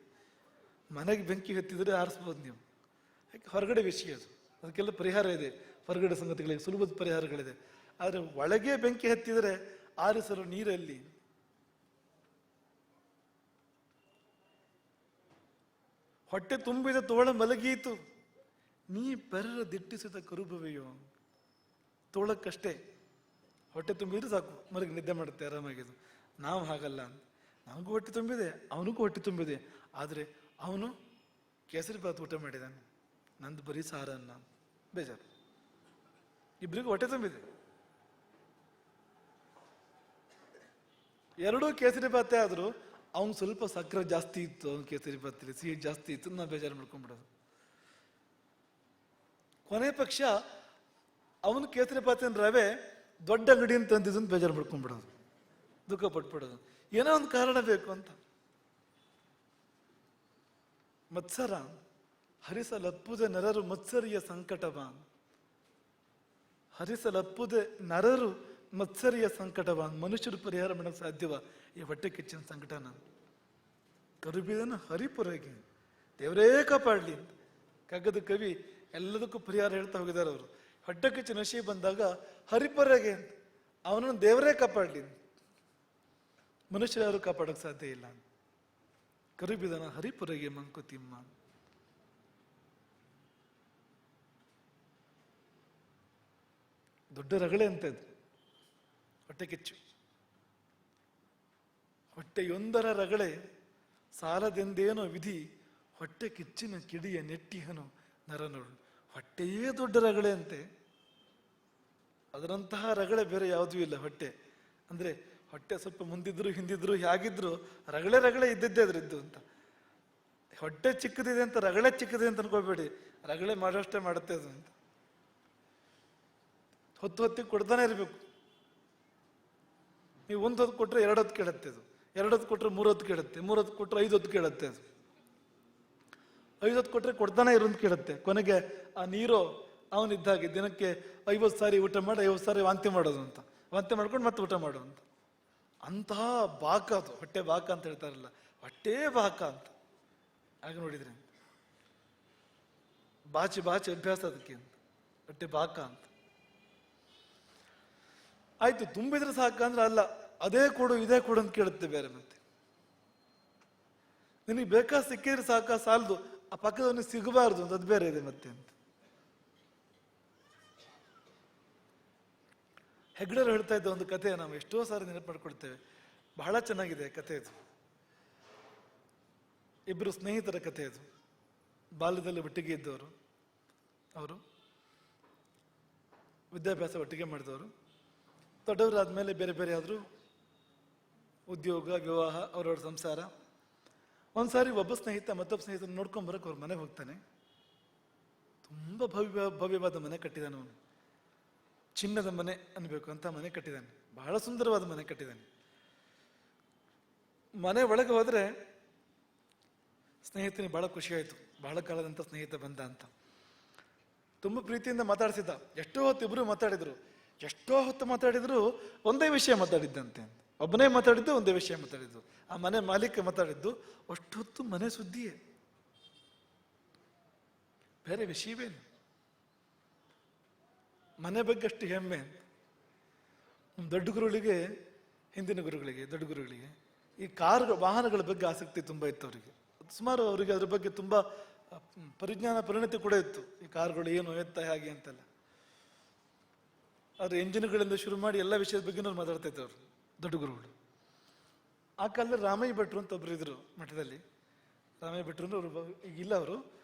Speaker 1: ಮನೆಗೆ ಬೆಂಕಿ ಹತ್ತಿದ್ರೆ ಆರಿಸ್ಬೋದು ನೀವು, ಯಾಕೆ ಹೊರಗಡೆ ವಿಷಯ ಅದು, ಅದಕ್ಕೆಲ್ಲ ಪರಿಹಾರ ಇದೆ. ಹೊರಗಡೆ ಸಂಗತಿಗಳಿಗೆ ಸುಲಭದ ಪರಿಹಾರಗಳಿದೆ. ಆದರೆ ಒಳಗೆ ಬೆಂಕಿ ಹತ್ತಿದರೆ ಆರಿಸಲು ನೀರಲ್ಲಿ. ಹೊಟ್ಟೆ ತುಂಬಿದ ತೋಳ ಮಲಗೀತು, ನೀ ಪೆರರ ದಿಟ್ಟಿಸಿದ ಕರುಬವೆಯೋ. ತೋಳಕ್ಕಷ್ಟೇ ಹೊಟ್ಟೆ ತುಂಬಿದ್ರೆ ಸಾಕು, ಮಲಗಿ ನಿದ್ದೆ ಮಾಡುತ್ತೆ ಆರಾಮಾಗಿದ್ದು. ನಾವು ಹಾಗಲ್ಲ ಅಂತ. ನನಗೂ ಹೊಟ್ಟೆ ತುಂಬಿದೆ, ಅವನಿಗೂ ಹೊಟ್ಟೆ ತುಂಬಿದೆ. ಆದರೆ ಅವನು ಕೇಸರಿ ಬಾತ್ ಊಟ ಮಾಡಿದಾನೆ, ನಂದು ಬರೀ ಸಾರನ್ನ, ಬೇಜಾರು. ಇಬ್ಬರಿಗೂ ಹೊಟ್ಟೆ ತುಂಬಿದೆ, ಎರಡೂ ಕೇಸರಿ ಬಾತೆ ಆದರೂ ಅವನು ಸ್ವಲ್ಪ ಸಕ್ಕರೆ ಜಾಸ್ತಿ ಇತ್ತು, ಅವನು ಕೇಸರಿ ಬಾತಲ್ಲಿ ಸಿಹಿ ಜಾಸ್ತಿ ಇತ್ತು, ನಾವು ಬೇಜಾರು ಮಾಡ್ಕೊಂಡ್ಬಿಡೋದು. ಕೊನೆ ಪಕ್ಷ ಅವನು ಕೇಸರಿ ಬಾತಿನ ರವೆ ದೊಡ್ಡ ಅಂಗಡಿಯನ್ನು ತಂದಿದ್ದು ಬೇಜಾರು ಮಾಡ್ಕೊಂಡ್ಬಿಡೋದು, ದುಃಖ ಪಟ್ಬಿಡೋದು. ಏನೋ ಒಂದು ಕಾರಣ ಬೇಕು ಅಂತ. ಮತ್ಸರ ಹರಿಸಲಪ್ಪುದೆ ನರರು ಮತ್ಸರಿಯ ಸಂಕಟವ. ಹರಿಸಲಪ್ಪುದೆ ನರರು ಮತ್ಸರಿಯ ಸಂಕಟವ. ಮನುಷ್ಯರು ಪರಿಹಾರ ಮಾಡಕ್ಕೆ ಸಾಧ್ಯವ ಈ ಹೊಟ್ಟೆ ಕಿಚ್ಚಿನ ಸಂಕಟನ? ಕರುಬಿದನ ಹರಿಪುರಗೆ, ದೇವರೇ ಕಾಪಾಡ್ಲಿ ಅಂತ ಕಗ್ಗದ ಕವಿ ಎಲ್ಲದಕ್ಕೂ ಪರಿಹಾರ ಹೇಳ್ತಾ ಹೋಗಿದ್ದಾರೆ ಅವರು. ಹೊಟ್ಟೆ ಕಿಚ್ಚು ನಶಿ ಬಂದಾಗ ಹರಿಪುರಗೆ ಅಂತ, ಅವನನ್ನು ದೇವರೇ ಕಾಪಾಡ್ಲಿ, ಮನುಷ್ಯರು ಯಾರು ಕಾಪಾಡೋಕೆ ಸಾಧ್ಯ ಇಲ್ಲ. ಕರುಬಿದನ ಹರಿಪುರಗೆ ಮಂಕುತಿಮ್ಮ. ದೊಡ್ಡ ರಗಳೆ ಅಂತ ಇದು ಹೊಟ್ಟೆ ಕಿಚ್ಚು. ಹೊಟ್ಟೆಯೊಂದರ ರಗಳೆ ಸಾಲದೆಂದೇನೋ ವಿಧಿ, ಹೊಟ್ಟೆ ಕಿಚ್ಚಿನ ಕಿಡಿಯ ನೆಟ್ಟಿಹನು ನರನೋಳು. ಹೊಟ್ಟೆಯೇ ದೊಡ್ಡ ರಗಳೆ ಅಂತೆ, ಅದರಂತಹ ರಗಳೆ ಬೇರೆ ಯಾವುದೂ ಇಲ್ಲ. ಹೊಟ್ಟೆ ಅಂದ್ರೆ ಹೊಟ್ಟೆ ಸ್ವಲ್ಪ ಮುಂದಿದ್ರು ಹಿಂದಿದ್ರು ಹೇಗಿದ್ರು ರಗಳೆ ರಗಳೆ ಇದ್ದಿದ್ದೇ ಅದ್ರದ್ದು ಅಂತ. ಹೊಟ್ಟೆ ಚಿಕ್ಕದಿದೆ ಅಂತ ರಗಳೆ ಚಿಕ್ಕದಿದೆ ಅಂತ ಅನ್ಕೋಬೇಡಿ, ರಗಳೆ ಮಾಡೋಷ್ಟೇ ಮಾಡುತ್ತೆ ಅದು ಅಂತ. ಹೊತ್ತಿಗೆ ಕೊಡ್ತಾನೆ ಇರಬೇಕು. ನೀವು ಒಂದು ಹೊತ್ತು ಕೊಟ್ಟರೆ 2 ಹೊತ್ತು ಕೇಳುತ್ತೆ ಅದು, 2 ಹೊತ್ತು ಕೊಟ್ಟರೆ 3 ಹೊತ್ತು ಕೇಳುತ್ತೆ, 3 ಹೊತ್ತು ಕೊಟ್ಟರೆ 5 ಹೊತ್ತು ಕೇಳುತ್ತೆ ಅದು, 5 ಹೊತ್ತು ಕೊಟ್ಟರೆ ಕೊಡ್ತಾನೆ ಇರೋದು ಕೇಳುತ್ತೆ. ಕೊನೆಗೆ ಆ ನೀರು ಅವನಿದ್ದಾಗೆ ದಿನಕ್ಕೆ 50 ಸಾರಿ ಊಟ ಮಾಡಿ 50 ಸಾರಿ ವಾಂತಿ ಮಾಡೋದು ಅಂತ, ವಾಂತಿ ಮಾಡ್ಕೊಂಡು ಮತ್ತೆ ಊಟ ಮಾಡೋದು ಅಂತ. ಅಂತಹ ಬಾಕ ಅದು, ಹೊಟ್ಟೆ ಬಾಕ ಅಂತ ಹೇಳ್ತಾರಲ್ಲ, ಹೊಟ್ಟೆ ಬಾಕ ಅಂತ. ಹಾಗೆ ನೋಡಿದ್ರೆ ಬಾಚಿ ಬಾಚಿ ಅಭ್ಯಾಸ ಅದಕ್ಕೆ ಅಂತ, ಹೊಟ್ಟೆ ಬಾಕ ಅಂತ. ಆಯ್ತು, ತುಂಬಿದ್ರೆ ಸಾಕ ಅಂದ್ರೆ ಅಲ್ಲ, ಅದೇ ಕೊಡು ಇದೇ ಕೊಡು ಅಂತ ಕೇಳುತ್ತೆ ಬೇರೆ. ಮತ್ತೆ ನಿನಗೆ ಬೇಕಾದ ಸಿಕ್ಕಿದ್ರೆ ಸಾಕ, ಸಾಲದು, ಆ ಪಕ್ಕದವನಿಗೆ ಸಿಗಬಾರ್ದು ಅಂತ, ಅದು ಬೇರೆ ಇದೆ ಮತ್ತೆ ಅಂತ. ಹೆಗ್ಡರ್ ಹೇಳ್ತಾ ಇದ್ದ ಒಂದು ಕಥೆ ನಾವು ಎಷ್ಟೋ ಸಾರಿ ನೆನಪು ಮಾಡ್ಕೊಳ್ತೇವೆ, ಬಹಳ ಚೆನ್ನಾಗಿದೆ ಕಥೆ ಇದು. ಇಬ್ಬರು ಸ್ನೇಹಿತರ ಕಥೆ ಇದು, ಬಾಲ್ಯದಲ್ಲಿ ಒಟ್ಟಿಗೆ ಇದ್ದವರು, ಅವರು ವಿದ್ಯಾಭ್ಯಾಸ ಒಟ್ಟಿಗೆ ಮಾಡಿದವರು. ದೊಡ್ಡವರಾದ್ಮೇಲೆ ಬೇರೆ ಬೇರೆ ಆದರೂ, ಉದ್ಯೋಗ, ವಿವಾಹ, ಅವರವ್ರ ಸಂಸಾರ. ಒಂದ್ಸಾರಿ ಒಬ್ಬ ಸ್ನೇಹಿತ ಮತ್ತೊಬ್ಬ ಸ್ನೇಹಿತನ ನೋಡ್ಕೊಂಬರಕ್ಕೆ ಅವ್ರ ಮನೆಗೆ ಹೋಗ್ತಾನೆ. ತುಂಬ ಭವ್ಯವಾದ ಮನೆ ಕಟ್ಟಿದಾನೆ ಅವನು, ಚಿನ್ನದ ಮನೆ ಅನ್ಬೇಕು ಅಂತ ಮನೆ ಕಟ್ಟಿದ್ದಾನೆ, ಬಹಳ ಸುಂದರವಾದ ಮನೆ ಕಟ್ಟಿದ್ದಾನೆ. ಮನೆ ಒಳಗೆ ಹೋದ್ರೆ ಸ್ನೇಹಿತನಿಗೆ ಬಹಳ ಖುಷಿ ಆಯ್ತು, ಬಹಳ ಕಾಲದಂತ ಸ್ನೇಹಿತ ಬಂದ ಅಂತ. ತುಂಬ ಪ್ರೀತಿಯಿಂದ ಮಾತಾಡ್ಸಿದ್ದ. ಎಷ್ಟೋ ಹೊತ್ತು ಇಬ್ರು ಮಾತಾಡಿದ್ರು, ಎಷ್ಟೋ ಹೊತ್ತು ಮಾತಾಡಿದ್ರು ಒಂದೇ ವಿಷಯ ಮಾತಾಡಿದ್ದಂತೆ. ಒಬ್ಬನೇ ಮಾತಾಡಿದ್ದು, ಒಂದೇ ವಿಷಯ ಮಾತಾಡಿದ್ದು. ಆ ಮನೆ ಮಾಲೀಕ ಮಾತಾಡಿದ್ದು ಅಷ್ಟೊತ್ತು ಮನೆ ಸುದ್ದಿಯೇ, ಬೇರೆ ವಿಷಯವೇನು. ಮನೆ ಬಗ್ಗೆ ಅಷ್ಟು ಹೆಮ್ಮೆ ಅಂತ. ದೊಡ್ಡ ಗುರುಗಳಿಗೆ, ಹಿಂದಿನ ಗುರುಗಳಿಗೆ, ದೊಡ್ಡ ಗುರುಗಳಿಗೆ ಈ ವಾಹನಗಳ ಬಗ್ಗೆ ಆಸಕ್ತಿ ತುಂಬ ಇತ್ತು ಅವರಿಗೆ. ಸುಮಾರು ಅವರಿಗೆ ಅದ್ರ ಬಗ್ಗೆ ತುಂಬ ಪರಿಜ್ಞಾನ, ಪರಿಣತಿ ಕೂಡ ಇತ್ತು. ಈ ಕಾರುಗಳು ಏನು, ಎತ್ತ, ಹೇಗೆ ಅಂತೆಲ್ಲ. ಅವ್ರ ಎಂಜಿನ್ಗಳಿಂದ ಶುರು ಮಾಡಿ ಎಲ್ಲ ವಿಷಯದ ಬಗ್ಗೆ ಮಾತಾಡ್ತಾ ಇದ್ರು ಅವರು, ದೊಡ್ಡ ಗುರುಗಳು. ಆ ಕಾಲದಲ್ಲಿ ರಾಮಯ್ಯ ಭಟ್ರು ಅಂತ ಒಬ್ರು ಇದ್ರು ಮಠದಲ್ಲಿ. ರಾಮಯ್ಯ ಭಟ್ರು ಅವರು ಈಗಿಲ್ಲ, ಅವರು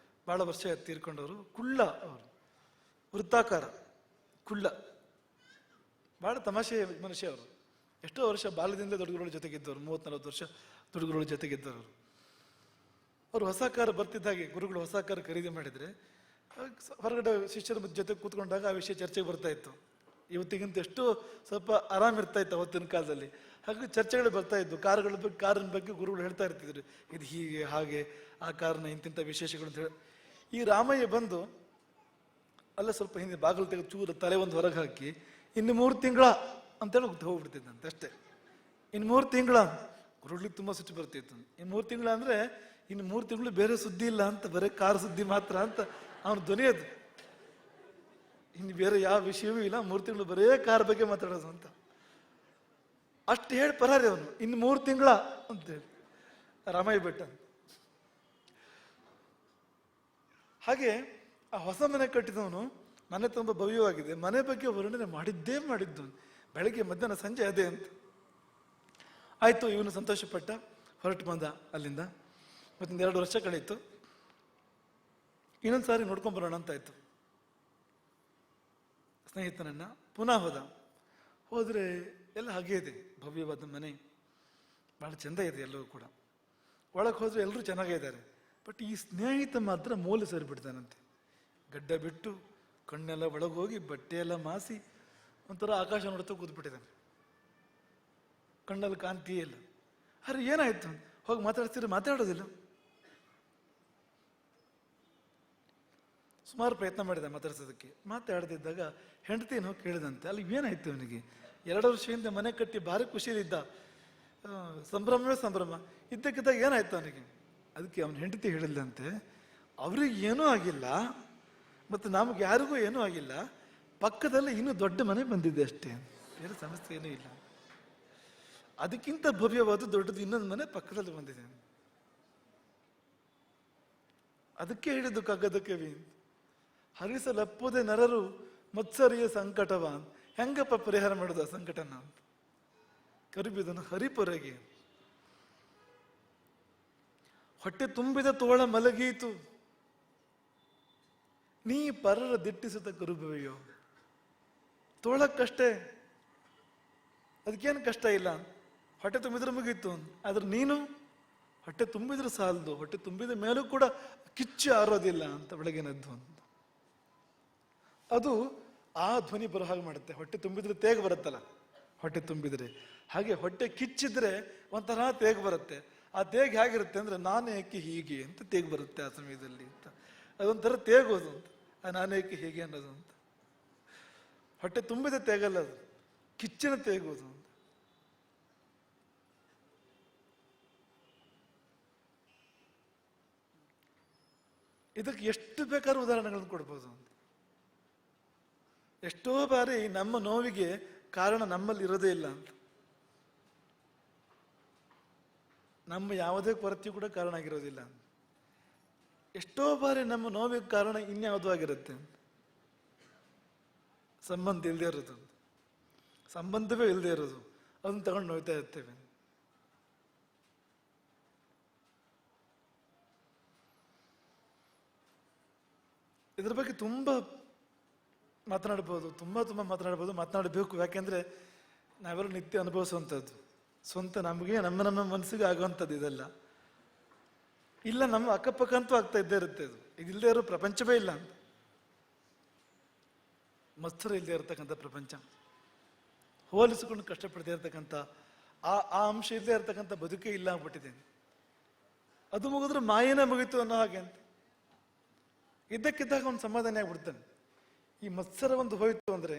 Speaker 1: ಬಹಳ ವರ್ಷ ತೀರ್ಕೊಂಡವರು. ಕುಳ್ಳ ಅವರು, ವೃತ್ತಾಕಾರ ಕುಳ್ಳ, ಬಹಳ ತಮಾಷೆ ಮನುಷ್ಯ ಅವರು. ಎಷ್ಟೋ ವರ್ಷ ಬಾಲ್ಯದಿಂದ ದೊಡ್ಡ ಗುರುಗಳ ಜೊತೆಗಿದ್ದವರು, 30-40 ವರ್ಷ ದೊಡ್ಡ ಗುರುಗಳ ಜೊತೆಗಿದ್ದವರು. ಅವರು ಹೊಸ ಕಾರು ಬರ್ತಿದ್ದಾಗೆ, ಗುರುಗಳು ಹೊಸ ಕಾರು ಖರೀದಿ ಮಾಡಿದ್ರೆ ಹೊರಗಡೆ ಶಿಷ್ಯರ ಜೊತೆ ಕೂತ್ಕೊಂಡಾಗ ಆ ವಿಷಯ ಚರ್ಚೆಗೆ ಬರ್ತಾ ಇತ್ತು. ಇವತ್ತಿಗಿಂತ ಎಷ್ಟೋ ಸ್ವಲ್ಪ ಆರಾಮ್ ಇರ್ತಾ ಇತ್ತು ಅವತ್ತಿನ ಕಾಲದಲ್ಲಿ. ಹಾಗಾಗಿ ಚರ್ಚೆಗಳು ಬರ್ತಾ ಇದ್ದು ಕಾರುಗಳ ಬಗ್ಗೆ, ಕಾರಿನ ಬಗ್ಗೆ ಗುರುಗಳು ಹೇಳ್ತಾ ಇರ್ತಿದ್ರು, ಇದು ಹೀಗೆ ಹಾಗೆ, ಆ ಕಾರಿನ ಇಂತಿಂಥ ವಿಶೇಷಗಳು ಅಂತ ಹೇಳಿ. ಈ ರಾಮಯ್ಯ ಬಂದು ಅಲ್ಲ ಸ್ವಲ್ಪ ಹಿಂದೆ ಬಾಗಿಲು ತೆಗೆದು ಚೂರು ತಲೆ ಒಂದು ಹೊರಗೆ ಹಾಕಿ, ಇನ್ನು 3 ತಿಂಗಳ ಅಂತೇಳಿ ಹೋಗ್ಬಿಡ್ತಿದ್ದಂತೆ ಅಷ್ಟೇ. ಇನ್ನು 3 ತಿಂಗಳ, ಗುರುಗಳಿಗೆ ತುಂಬ ಸಿಟ್ಟು ಬರ್ತಿತ್ತು. ಇನ್ನು 3 ತಿಂಗಳ ಅಂದ್ರೆ ಇನ್ನು 3 ತಿಂಗಳು ಬೇರೆ ಸುದ್ದಿ ಇಲ್ಲ ಅಂತ, ಬರೀ ಕಾರ್ ಸುದ್ದಿ ಮಾತ್ರ ಅಂತ ಅವನು ಧ್ವನಿಯದು. ಇನ್ನು ಬೇರೆ ಯಾವ ವಿಷಯವೂ ಇಲ್ಲ, 3 ತಿಂಗಳು ಬರೇ ಕಾರ್ ಬಗ್ಗೆ ಮಾತಾಡೋದು ಅಂತ ಅಷ್ಟು ಹೇಳಿ ಪರಾರಿ ಅವನು. ಇನ್ನು 3 ತಿಂಗಳ ಅಂತೇಳಿ ರಾಮಯ್ಯ ಭಟ್. ಹಾಗೆ ಆ ಹೊಸ ಮನೆ ಕಟ್ಟಿದವನು ಮನೆ ತುಂಬ ಭವ್ಯವಾಗಿದೆ, ಮನೆ ಬಗ್ಗೆ ವರ್ಣನೆ ಮಾಡಿದ್ದು ಬೆಳಗ್ಗೆ ಮಧ್ಯಾಹ್ನ ಸಂಜೆ ಅದೇ ಅಂತ. ಆಯ್ತು, ಇವನು ಸಂತೋಷಪಟ್ಟ, ಹೊರಟು ಬಂದ ಅಲ್ಲಿಂದ. ಮತ್ತೊಂದು 2 ವರ್ಷ ಕಳೀತು. ಇನ್ನೊಂದು ಸಾರಿ ನೋಡ್ಕೊಂಡ್ ಬರೋಣ ಅಂತ ಆಯ್ತು. ಸ್ನೇಹಿತನನ್ನ ಪುನಃ ಹೋದ್ರೆ ಎಲ್ಲ ಹಾಗೆ ಇದೆ, ಭವ್ಯವಾದ ಮನೆ, ಬಹಳ ಚೆಂದ ಇದೆ ಎಲ್ಲವೂ ಕೂಡ. ಒಳಗೆ ಹೋದ್ರೆ ಎಲ್ಲರೂ ಚೆನ್ನಾಗೇ ಇದ್ದಾರೆ. ಬಟ್ ಈ ಸ್ನೇಹಿತ ಮಾತ್ರ ಮೂಲೆ ಸೇರಿಬಿಡ್ತಾನಂತೆ. ಗಡ್ಡ ಬಿಟ್ಟು, ಕಣ್ಣೆಲ್ಲ ಒಳಗೋಗಿ, ಬಟ್ಟೆ ಎಲ್ಲ ಮಾಸಿ, ಒಂಥರ ಆಕಾಶ ನೋಡ್ತಾ ಕೂತ್ಬಿಟ್ಟಿದ್ದಾನೆ. ಕಣ್ಣಲ್ಲಿ ಕಾಂತಿಯೇ ಇಲ್ಲ. ಅರೆ ಏನಾಯ್ತು, ಹೋಗಿ ಮಾತಾಡ್ತಿದ್ರೆ ಮಾತಾಡೋದಿಲ್ಲ. ಸುಮಾರು ಪ್ರಯತ್ನ ಮಾಡಿದೆ ಮಾತಾಡ್ಸೋದಕ್ಕೆ. ಮಾತಾಡದಿದ್ದಾಗ ಹೆಂಡತಿನ ಹೋಗಿ ಕೇಳಿದಂತೆ, ಅಲ್ಲಿ ಏನಾಯ್ತು ಅವನಿಗೆ? 2 ವರ್ಷದಿಂದ ಮನೆ ಕಟ್ಟಿ ಭಾರಿ ಖುಷಿಲಿದ್ದ, ಸಂಭ್ರಮವೇ ಸಂಭ್ರಮ. ಇದ್ದಕ್ಕಿದ್ದಾಗ ಏನಾಯ್ತು ಅವನಿಗೆ? ಅದಕ್ಕೆ ಅವನ ಹೆಂಡತಿ ಹೇಳಿಲ್ಲಂತೆ, ಅವ್ರಿಗೆ ಏನೂ ಆಗಿಲ್ಲ, ಮತ್ತು ನಮ್ಗೆ ಯಾರಿಗೂ ಏನೂ ಆಗಿಲ್ಲ, ಪಕ್ಕದಲ್ಲಿ ಇನ್ನೂ ದೊಡ್ಡ ಮನೆ ಬಂದಿದೆ ಅಷ್ಟೇ, ಬೇರೆ ಸಮಸ್ಯೆ ಏನೂ ಇಲ್ಲ. ಅದಕ್ಕಿಂತ ಭವ್ಯವಾದ ದೊಡ್ಡದು ಇನ್ನೊಂದು ಮನೆ ಪಕ್ಕದಲ್ಲಿ ಬಂದಿದೆ. ಅದಕ್ಕೆ ಹೇಳಿದ್ದು ಕಗ್ಗದ ಕವಿ, ಹರಿಸಲಪ್ಪುದೆ ನರರು ಮತ್ಸರಿಯ ಸಂಕಟವ. ಹೆಂಗಪ್ಪ ಪರಿಹಾರ ಮಾಡೋದು ಆ ಸಂಕಟನ ಅಂತ. ಕರಿಬಿದನು ಹರಿಪೊರೆಗೆ, ಹೊಟ್ಟೆ ತುಂಬಿದ ತೋಳ ಮಲಗೀತು, ನೀ ಪರರ ದಿಟ್ಟಿಸುತ್ತ ಕರುಬವೆಯೋ. ತೋಳಕ್ಕಷ್ಟೇ, ಅದಕ್ಕೇನು ಕಷ್ಟ ಇಲ್ಲ, ಹೊಟ್ಟೆ ತುಂಬಿದ್ರೆ ಮುಗೀತು. ಆದ್ರೆ ನೀನು ಹೊಟ್ಟೆ ತುಂಬಿದ್ರೆ ಸಾಲದು, ಹೊಟ್ಟೆ ತುಂಬಿದ ಮೇಲೂ ಕೂಡ ಕಿಚ್ಚು ಆರೋದಿಲ್ಲ ಅಂತ ಬೆಳಗಿನದ್ದು ಅಂತ. ಅದು ಆ ಧ್ವನಿ ಬರೋ ಹಾಗೆ ಮಾಡುತ್ತೆ. ಹೊಟ್ಟೆ ತುಂಬಿದ್ರೆ ತೇಗ ಬರುತ್ತಲ್ಲ, ಹೊಟ್ಟೆ ತುಂಬಿದ್ರೆ ಹಾಗೆ, ಹೊಟ್ಟೆ ಕಿಚ್ಚಿದ್ರೆ ಒಂಥರ ತೇಗ ಬರುತ್ತೆ. ಆ ತೇಗ ಹೇಗಿರುತ್ತೆ ಅಂದ್ರೆ, ನಾನೇಕೆ ಹೀಗೆ ಅಂತ ತೇಗ ಬರುತ್ತೆ ಆ ಸಮಯದಲ್ಲಿ ಅಂತ. ಅದೊಂಥರ ತೇಗೋದು ಅಂತ, ಆ ನಾನೇಕೆ ಹೀಗೆ ಅನ್ನೋದು ಅಂತ. ಹೊಟ್ಟೆ ತುಂಬಿದ ತೇಗಲ್ಲ, ಅದು ಕಿಚ್ಚಿನ ತೇಗೋದು ಅಂತ. ಇದಕ್ಕೆ ಎಷ್ಟು ಬೇಕಾದ್ರೂ ಉದಾಹರಣೆಗಳನ್ನು ಕೊಡ್ಬೋದು ಅಂತ. ಎಷ್ಟೋ ಬಾರಿ ನಮ್ಮ ನೋವಿಗೆ ಕಾರಣ ನಮ್ಮಲ್ಲಿ ಇರೋದೇ ಇಲ್ಲ ಅಂತ. ನಮ್ಮ ಯಾವುದೇ ಕೊರತೆಯೂ ಕೂಡ ಕಾರಣ ಆಗಿರೋದಿಲ್ಲ. ಎಷ್ಟೋ ಬಾರಿ ನಮ್ಮ ನೋವಿಗೆ ಕಾರಣ ಇನ್ಯಾವುದೋ ಆಗಿರುತ್ತೆ. ಸಂಬಂಧ ಇಲ್ಲದೆ ಇರೋದು, ಸಂಬಂಧವೇ ಇಲ್ಲದೆ ಇರೋದು, ಅದನ್ನು ತಗೊಂಡು ನೋಯ್ತಾ ಇರ್ತೇವೆ. ಇದ್ರ ಬಗ್ಗೆ ತುಂಬ ಮಾತನಾಡ್ಬೋದು, ತುಂಬ ಮಾತನಾಡ್ಬೋದು, ಮಾತನಾಡಬೇಕು. ಯಾಕೆಂದ್ರೆ ನಾವೆಲ್ಲ ನಿತ್ಯ ಅನುಭವಿಸುವಂಥದ್ದು, ಸ್ವಂತ ನಮಗೆ ನಮ್ಮ ಮನಸ್ಸಿಗೆ ಆಗುವಂಥದ್ದು ಇದೆಲ್ಲ. ಇಲ್ಲ, ನಮ್ಮ ಅಕ್ಕಪಕ್ಕ ಅಂತೂ ಆಗ್ತಾ ಇದ್ದೇ ಇರುತ್ತೆ. ಇದು ಇದಿಲ್ಲದೆ ಇರೋ ಪ್ರಪಂಚವೇ ಇಲ್ಲ ಅಂತ. ಮತ್ಸರ ಇಲ್ಲದೆ ಇರತಕ್ಕಂಥ ಪ್ರಪಂಚ, ಹೋಲಿಸಿಕೊಂಡು ಕಷ್ಟಪಡದೇ ಇರತಕ್ಕಂಥ ಆ ಅಂಶ ಇಲ್ಲದೆ ಇರತಕ್ಕಂಥ ಬದುಕೇ ಇಲ್ಲ ಆಗ್ಬಿಟ್ಟಿದೆ. ಅದು ಮುಗಿದ್ರೆ ಮಾಯೇನ ಮುಗೀತು ಅನ್ನೋ ಹಾಗೆ ಅಂತ. ಇದ್ದಕ್ಕಿದ್ದಾಗ ಅವನು ಸಮಾಧಾನ ಆಗ್ಬಿಡ್ತಾನೆ. ಈ ಮತ್ಸರ ಒಂದು ಹೋಯ್ತು ಅಂದ್ರೆ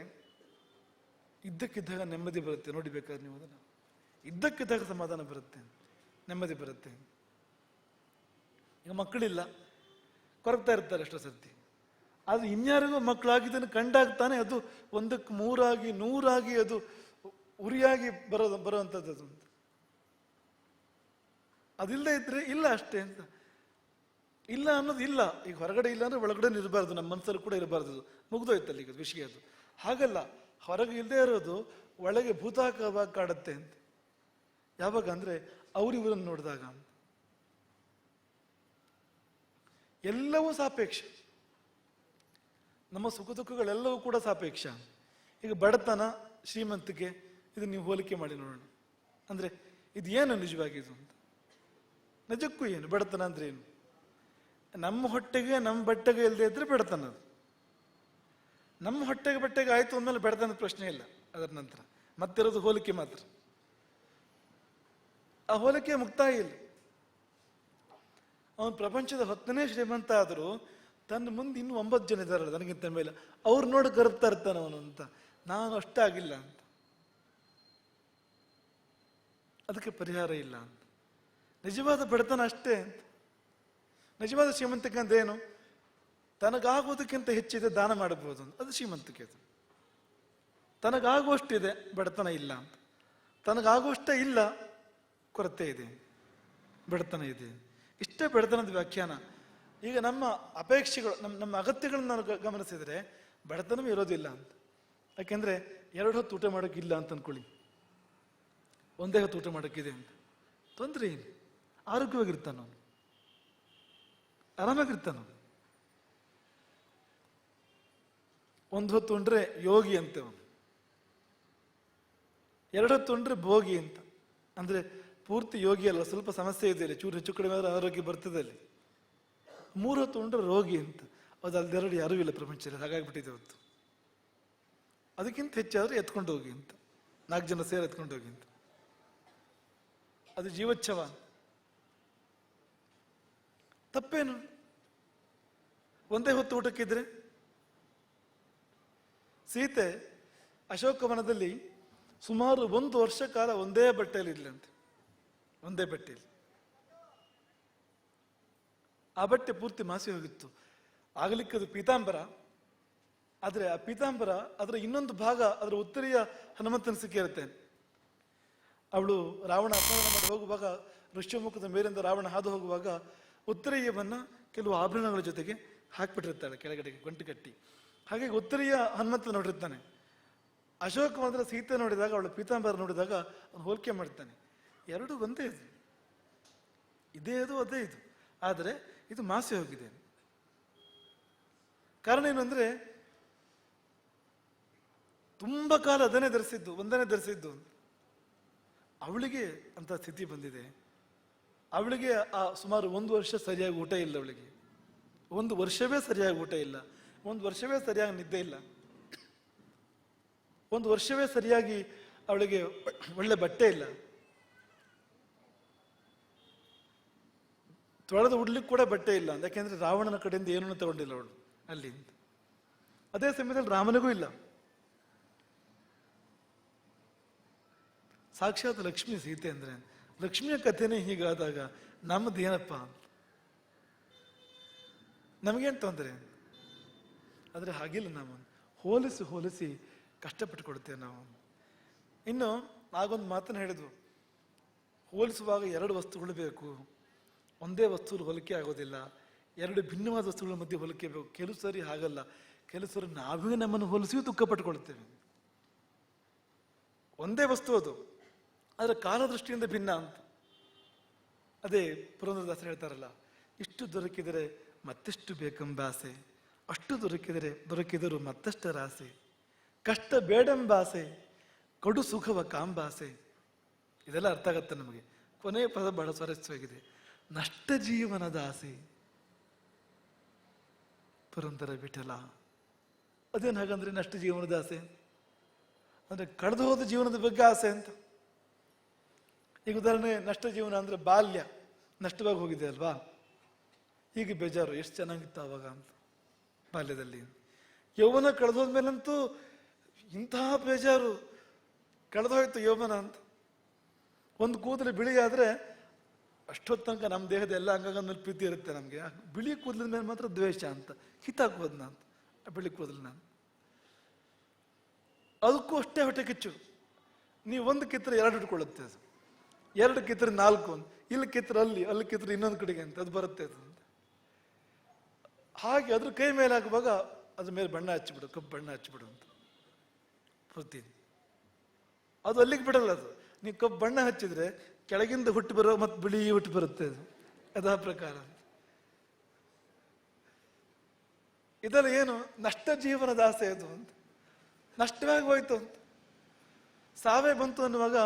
Speaker 1: ಇದ್ದಕ್ಕಿದ್ದಾಗ ನೆಮ್ಮದಿ ಬರುತ್ತೆ. ನೋಡಿ ಬೇಕಾದ್ರೆ ನೀವು ಅದನ್ನು, ಇದ್ದಕ್ಕಿದ್ದಾಗ ಸಮಾಧಾನ ಬರುತ್ತೆ, ನೆಮ್ಮದಿ ಬರುತ್ತೆ. ಈಗ ಮಕ್ಕಳಿಲ್ಲ, ಕೊರಗ್ತಾ ಇರ್ತಾರೆ ಎಷ್ಟೋ ಸರ್ತಿ. ಅದು ಇನ್ಯಾರಿಗೂ ಮಕ್ಕಳಾಗಿದ್ದನ್ನು ಕಂಡಾಗ ತಾನೇ ಅದು ಒಂದಕ್ಕೆ ಮೂರಾಗಿ ನೂರಾಗಿ ಅದು ಉರಿಯಾಗಿ ಬರುವಂಥದ್ದು ಅದು. ಅದಿಲ್ಲದೆ ಇದ್ರೆ ಇಲ್ಲ ಅಷ್ಟೇ ಅಂತ. ಇಲ್ಲ ಅನ್ನೋದು ಇಲ್ಲ. ಈಗ ಹೊರಗಡೆ ಇಲ್ಲ ಅಂದ್ರೆ ಒಳಗಡೆ ಇರಬಾರ್ದು, ನಮ್ಮ ಮನಸ್ಸಲ್ಲಿ ಕೂಡ ಇರಬಾರ್ದು. ಅದು ಮುಗ್ದೋಯ್ತಲ್ಲ ಈಗ ವಿಷಯ. ಅದು ಹಾಗಲ್ಲ, ಹೊರಗೆ ಇಲ್ಲದೆ ಇರೋದು ಒಳಗೆ ಭೂತಾಕವಾಗಿ ಕಾಡುತ್ತೆ ಅಂತ. ಯಾವಾಗ ಅಂದ್ರೆ ಅವರಿವರನ್ನು ನೋಡಿದಾಗ. ಎಲ್ಲವೂ ಸಾಪೇಕ್ಷ. ನಮ್ಮ ಸುಖ ದುಃಖಗಳೆಲ್ಲವೂ ಕೂಡ ಸಾಪೇಕ್ಷ. ಈಗ ಬಡತನ, ಶ್ರೀಮಂತಿಕೆ, ಇದು ನೀವು ಹೋಲಿಕೆ ಮಾಡಿ ನೋಡೋಣ. ಅಂದ್ರೆ ಇದು ಏನು ನಿಜವಾಗಿದು ಅಂತ. ನಿಜಕ್ಕೂ ಏನು ಬಡತನ ಅಂದ್ರೆ ಏನು? ನಮ್ಮ ಹೊಟ್ಟೆಗೆ ನಮ್ಮ ಬಟ್ಟೆಗೆ ಇಲ್ಲದೆ ಇದ್ರೆ ಬಡತನ. ಅದು ನಮ್ಮ ಹೊಟ್ಟೆಗೆ ಬಟ್ಟೆಗೆ ಆಯ್ತು ಅಂದಮೇಲೆ ಬಡತನದ ಪ್ರಶ್ನೆ ಇಲ್ಲ. ಅದರ ನಂತರ ಮತ್ತಿರೋದು ಹೋಲಿಕೆ ಮಾತ್ರ. ಆ ಹೋಲಿಕೆ ಮುಕ್ತಾಯ ಇಲ್ಲ. ಅವನು ಪ್ರಪಂಚದ 10ನೇ ಶ್ರೀಮಂತ ಆದರೂ ತನ್ನ ಮುಂದೆ ಇನ್ನೂ 9 ಜನ ಇದ್ದಾರಲ್ಲ ನನಗಿಂತ ಮೇಲೆ, ಅವ್ರು ನೋಡಿ ಕರುತ್ತಾ ಇರ್ತಾನೆ ಅವನು ಅಂತ. ನಾನು ಅಷ್ಟಾಗಿಲ್ಲ ಅಂತ. ಅದಕ್ಕೆ ಪರಿಹಾರ ಇಲ್ಲ ಅಂತ. ನಿಜವಾದ ಬಡತನ ಅಷ್ಟೇ ಅಂತ. ನಿಜವಾದ ಶ್ರೀಮಂತಿಕೆ ಅಂದ್ರೆ ಏನು? ತನಗಾಗೋದಕ್ಕಿಂತ ಹೆಚ್ಚಿದೆ ದಾನ ಮಾಡಬಹುದು ಅಂತ. ಅದು ಶ್ರೀಮಂತಿಕೆ. ಅದು ತನಗಾಗುವಷ್ಟಿದೆ, ಬಡತನ ಇಲ್ಲ ಅಂತ. ತನಗಾಗುವಷ್ಟೇ ಇಲ್ಲ, ಕೊರತೆ ಇದೆ, ಬಡತನ ಇದೆ. ಇಷ್ಟೇ ಬಡತನದ ವ್ಯಾಖ್ಯಾನ. ಈಗ ನಮ್ಮ ಅಪೇಕ್ಷೆಗಳು, ನಮ್ಮ ಅಗತ್ಯಗಳನ್ನ ನಾವು ಗಮನಿಸಿದ್ರೆ ಬಡತನವೂ ಇರೋದಿಲ್ಲ ಅಂತ. ಯಾಕೆಂದ್ರೆ 2 ಹೊತ್ತು ಊಟ ಮಾಡೋಕ್ಕಿಲ್ಲ ಅಂತ ಅನ್ಕೊಳ್ಳಿ, ಒಂದೇ ಹೊತ್ತು ಊಟ ಮಾಡೋಕ್ಕಿದೆ ಅಂತ. ತೊಂದರೆ ಏನು? ಆರೋಗ್ಯವಾಗಿರ್ತಾನ, ಆರಾಮಾಗಿರ್ತಾನ. 1 ಹೊತ್ತು ಉಂಡ್ರೆ ಯೋಗಿ ಅಂತ, 2 ಹೊತ್ತು ಉಂಡ್ರೆ ಭೋಗಿ ಅಂತ. ಅಂದ್ರೆ ಪೂರ್ತಿ ಯೋಗಿ ಅಲ್ಲ, ಸ್ವಲ್ಪ ಸಮಸ್ಯೆ ಇದೆ ಅಲ್ಲಿ, ಚೂರು ಹೆಚ್ಚು ಕಡಿಮೆ ಆದ್ರೆ ಆರೋಗ್ಯ ಬರ್ತದೆ ಅಲ್ಲಿ. 3 ಹೊತ್ತು ಉಂಡ್ರೆ ರೋಗಿ ಅಂತ. ಅದು ಅಲ್ದೆರಡು ಯಾರೂ ಇಲ್ಲ ಪ್ರಪಂಚದಲ್ಲಿ, ಹಾಗಾಗ್ಬಿಟ್ಟಿದೆ ಹೊತ್ತು. ಅದಕ್ಕಿಂತ ಹೆಚ್ಚಾದ್ರೆ ಎತ್ಕೊಂಡು ಹೋಗಿ ಅಂತ, 4 ಜನ ಸೇರಿ ಎತ್ಕೊಂಡು ಹೋಗಿ ಅಂತ. ಅದು ಜೀವೋತ್ಸವ. ತಪ್ಪೇನು? ಒಂದೇ ಹೊತ್ತು ಊಟಕ್ಕಿದ್ರೆ. ಸೀತೆ ಅಶೋಕವನದಲ್ಲಿ ಸುಮಾರು 1 ವರ್ಷ ಕಾಲ ಒಂದೇ ಬಟ್ಟೆಯಲ್ಲಿ ಇದ್ಲಂತೆ, ಒಂದೇ ಬಟ್ಟೆಯಲ್ಲಿ. ಆ ಬಟ್ಟೆ ಪೂರ್ತಿ ಮಾಸಿ ಹೋಗಿತ್ತು. ಆಗಲಿಕ್ಕೆ ಅದು ಪೀತಾಂಬರ. ಆದ್ರೆ ಆ ಪೀತಾಂಬರ ಅದರ ಇನ್ನೊಂದು ಭಾಗ ಅದರ ಉತ್ತರೀಯ ಹನುಮಂತನ ಸಿಕ್ಕಿರುತ್ತೆ. ಅವಳು ರಾವಣ ಅಪಹರಣ ಮಾಡಿ ಹೋಗುವಾಗ, ಋಷ್ಯಮುಖದ ಮೇಲಿಂದ ರಾವಣ ಹಾದು ಹೋಗುವಾಗ ಉತ್ತರೀಯವನ್ನ ಕೆಲವು ಆಭರಣಗಳ ಜೊತೆಗೆ ಹಾಕ್ಬಿಟ್ಟಿರ್ತಾಳೆ ಕೆಳಗಡೆಗೆ ಗಂಟು ಕಟ್ಟಿ. ಹಾಗಾಗಿ ಉತ್ತರೀಯ ಹನುಮಂತ ನೋಡಿರ್ತಾನೆ. ಅಶೋಕವನದ ಸೀತೆ ನೋಡಿದಾಗ, ಅವಳು ಪೀತಾಂಬರ ನೋಡಿದಾಗ ಅವನು ಹೋಲಿಕೆ ಮಾಡ್ತಾನೆ. 2 ಒಂದೇ ಇದು, ಇದೇ ಅದು ಅದೇ ಇದು. ಆದರೆ ಇದು ಮಾಸಿ ಹೋಗಿದೆ. ಕಾರಣ ಏನು ಅಂದ್ರೆ ತುಂಬಾ ಕಾಲ ಅದನ್ನೇ ಧರಿಸಿದ್ದು, ಒಂದನ್ನೇ ಧರಿಸಿದ್ದು. ಅವಳಿಗೆ ಅಂತ ಸ್ಥಿತಿ ಬಂದಿದೆ. ಅವಳಿಗೆ ಆ ಸುಮಾರು 1 ವರ್ಷ ಸರಿಯಾಗಿ ಊಟ ಇಲ್ಲ. ಅವಳಿಗೆ 1 ವರ್ಷವೇ ಸರಿಯಾಗಿ ಊಟ ಇಲ್ಲ, 1 ವರ್ಷವೇ ಸರಿಯಾಗಿ ನಿದ್ದೆ ಇಲ್ಲ, 1 ವರ್ಷವೇ ಸರಿಯಾಗಿ ಅವಳಿಗೆ ಒಳ್ಳೆ ಬಟ್ಟೆ ಇಲ್ಲ, ತೊಳೆದು ಉಡ್ಲಿಕ್ಕೆ ಕೂಡ ಬಟ್ಟೆ ಇಲ್ಲ. ಯಾಕೆಂದ್ರೆ ರಾವಣನ ಕಡೆಯಿಂದ ಏನನ್ನು ತಗೊಂಡಿಲ್ಲ ಅವಳು ಅಲ್ಲಿ. ಅದೇ ಸಮಯದಲ್ಲಿ ರಾಮನಿಗೂ ಇಲ್ಲ. ಸಾಕ್ಷಾತ್ ಲಕ್ಷ್ಮಿ ಸೀತೆ ಅಂದ್ರೆ. ಲಕ್ಷ್ಮಿಯ ಕಥೆನೇ ಹೀಗಾದಾಗ ನಮ್ಮದೇನಪ್ಪ ಅಂತ, ನಮಗೇನು ತೊಂದರೆ? ಆದ್ರೆ ಹಾಗಿಲ್ಲ. ನಾವು ಹೋಲಿಸಿ ಹೋಲಿಸಿ ಕಷ್ಟಪಟ್ಟು ಕೊಡ್ತೇವೆ ನಾವು. ಇನ್ನು ಆಗೊಂದು ಮಾತನ್ನು ಹೇಳಿದ್ವು, ಹೋಲಿಸುವಾಗ 2 ವಸ್ತುಗಳು ಬೇಕು, ಒಂದೇ ವಸ್ತು ಹೋಲಿಕೆ ಆಗೋದಿಲ್ಲ. 2 ಭಿನ್ನವಾದ ವಸ್ತುಗಳ ಮಧ್ಯೆ ಹೋಲಿಕೆ ಬೇಕು. ಕೆಲವು ಸರಿ ಹಾಗಲ್ಲ, ಕೆಲವು ಸರಿ ನಾವೇ ನಮ್ಮನ್ನು ಹೋಲಿಸಿ ದುಃಖ ಪಟ್ಟುಕೊಳ್ತೇವೆ. ಒಂದೇ ವಸ್ತು ಅದು, ಆದರೆ ಕಾಲದೃಷ್ಟಿಯಿಂದ ಭಿನ್ನ ಅಂತ. ಅದೇ ಪುರಂದರದಾಸರು ಹೇಳ್ತಾರಲ್ಲ, ಇಷ್ಟು ದೊರಕಿದರೆ ಮತ್ತೆಷ್ಟು ಬೇಕೆಂಬ ಆಸೆ, ಅಷ್ಟು ದೊರಕಿದರು ಮತ್ತಷ್ಟರ ಆಸೆ, ಕಷ್ಟ ಬೇಡೆಂಬ ಆಸೆ, ಕಡು ಸುಖವ ಕಾಂಬಾಸೆ. ಇದೆಲ್ಲ ಅರ್ಥ ಆಗತ್ತೆ ನಮಗೆ. ಕೊನೆಯ ಪದ ಬಹಳ ಸ್ವಾರಸ್ಯವಾಗಿದೆ, ನಷ್ಟ ಜೀವನದ ಆಸೆ. ಪುರಂದರ ವಿಠಲ ಅದೇನು ಹಾಗಂದ್ರೆ ನಷ್ಟ ಜೀವನದ ಆಸೆ ಅಂದ್ರೆ ಕಳೆದು ಹೋದ ಜೀವನದ ಬಗ್ಗೆ ಆಸೆ ಅಂತ. ಈಗ ಉದಾಹರಣೆ, ನಷ್ಟ ಜೀವನ ಅಂದ್ರೆ ಬಾಲ್ಯ ನಷ್ಟವಾಗಿ ಹೋಗಿದೆ ಅಲ್ವಾ, ಹೀಗೆ ಬೇಜಾರು, ಎಷ್ಟು ಚೆನ್ನಾಗಿತ್ತು ಆವಾಗ ಅಂತ ಬಾಲ್ಯದಲ್ಲಿ. ಯೌವನ ಕಳೆದೋದ್ಮೇಲಂತೂ ಇಂತಹ ಬೇಜಾರು, ಕಳೆದೋಯ್ತು ಯೌವನ ಅಂತ. ಒಂದು ಕೂದಲು ಬಿಳಿ ಆದ್ರೆ ಅಷ್ಟೊತ್ತು ತನಕ ನಮ್ಮ ದೇಹದ ಎಲ್ಲ ಅಂಗಗಳ ಮೇಲೆ ಪ್ರೀತಿ ಇರುತ್ತೆ ನಮಗೆ. ಬಿಳಿ ಕೂದಲಿನ ಮೇಲೆ ಮಾತ್ರ ದ್ವೇಷ ಅಂತ, ಹಿತಾಕೋದ್ನ ಅಂತ. ಬೆಳಿಗ್ಗೆ ಹೋದ್ರೆ ನಾನು ಅದಕ್ಕೂ ಅಷ್ಟೇ ಹೊಟ್ಟೆ ಕಿಚ್ಚು. ನೀವು ಒಂದು ಕಿತ್ತರೆ ಎರಡು ಇಟ್ಕೊಳ್ಳುತ್ತೆ ಅದು, ಎರಡು ಕಿತ್ತರೆ ನಾಲ್ಕು, ಇಲ್ಲಿ ಕಿತ್ತರೆ ಅಲ್ಲಿ ಕಿತ್ತರೆ ಇನ್ನೊಂದು ಕಡೆಗೆ ಅಂತ ಅದು ಬರುತ್ತೆ ಅದು. ಹಾಗೆ ಅದ್ರ ಕೈ ಮೇಲೆ ಹಾಕುವಾಗ ಅದ್ರ ಮೇಲೆ ಬಣ್ಣ ಹಚ್ಚಿಬಿಡು, ಕಪ್ಪು ಬಣ್ಣ ಹಚ್ಚಿಬಿಡು ಅಂತ ಪ್ರತಿ. ಅದು ಅಲ್ಲಿಗೆ ಬಿಡಲ್ಲ. ಅದು ನೀವು ಕಪ್ಪು ಬಣ್ಣ ಹಚ್ಚಿದ್ರೆ ಕೆಳಗಿಂದ ಹುಟ್ಟು ಬರೋ ಮತ್ತು ಬಿಳಿ ಹುಟ್ಟು ಬರುತ್ತೆ ಅದು, ಅದಾ ಪ್ರಕಾರ. ಇದೆಲ್ಲ ಏನು ನಷ್ಟ ಜೀವನದ ಆಸೆ ಅದು ಅಂತ, ನಷ್ಟವಾಗಿ ಹೋಯ್ತು ಅಂತ. ಸಾವೇ ಬಂತು ಅನ್ನುವಾಗ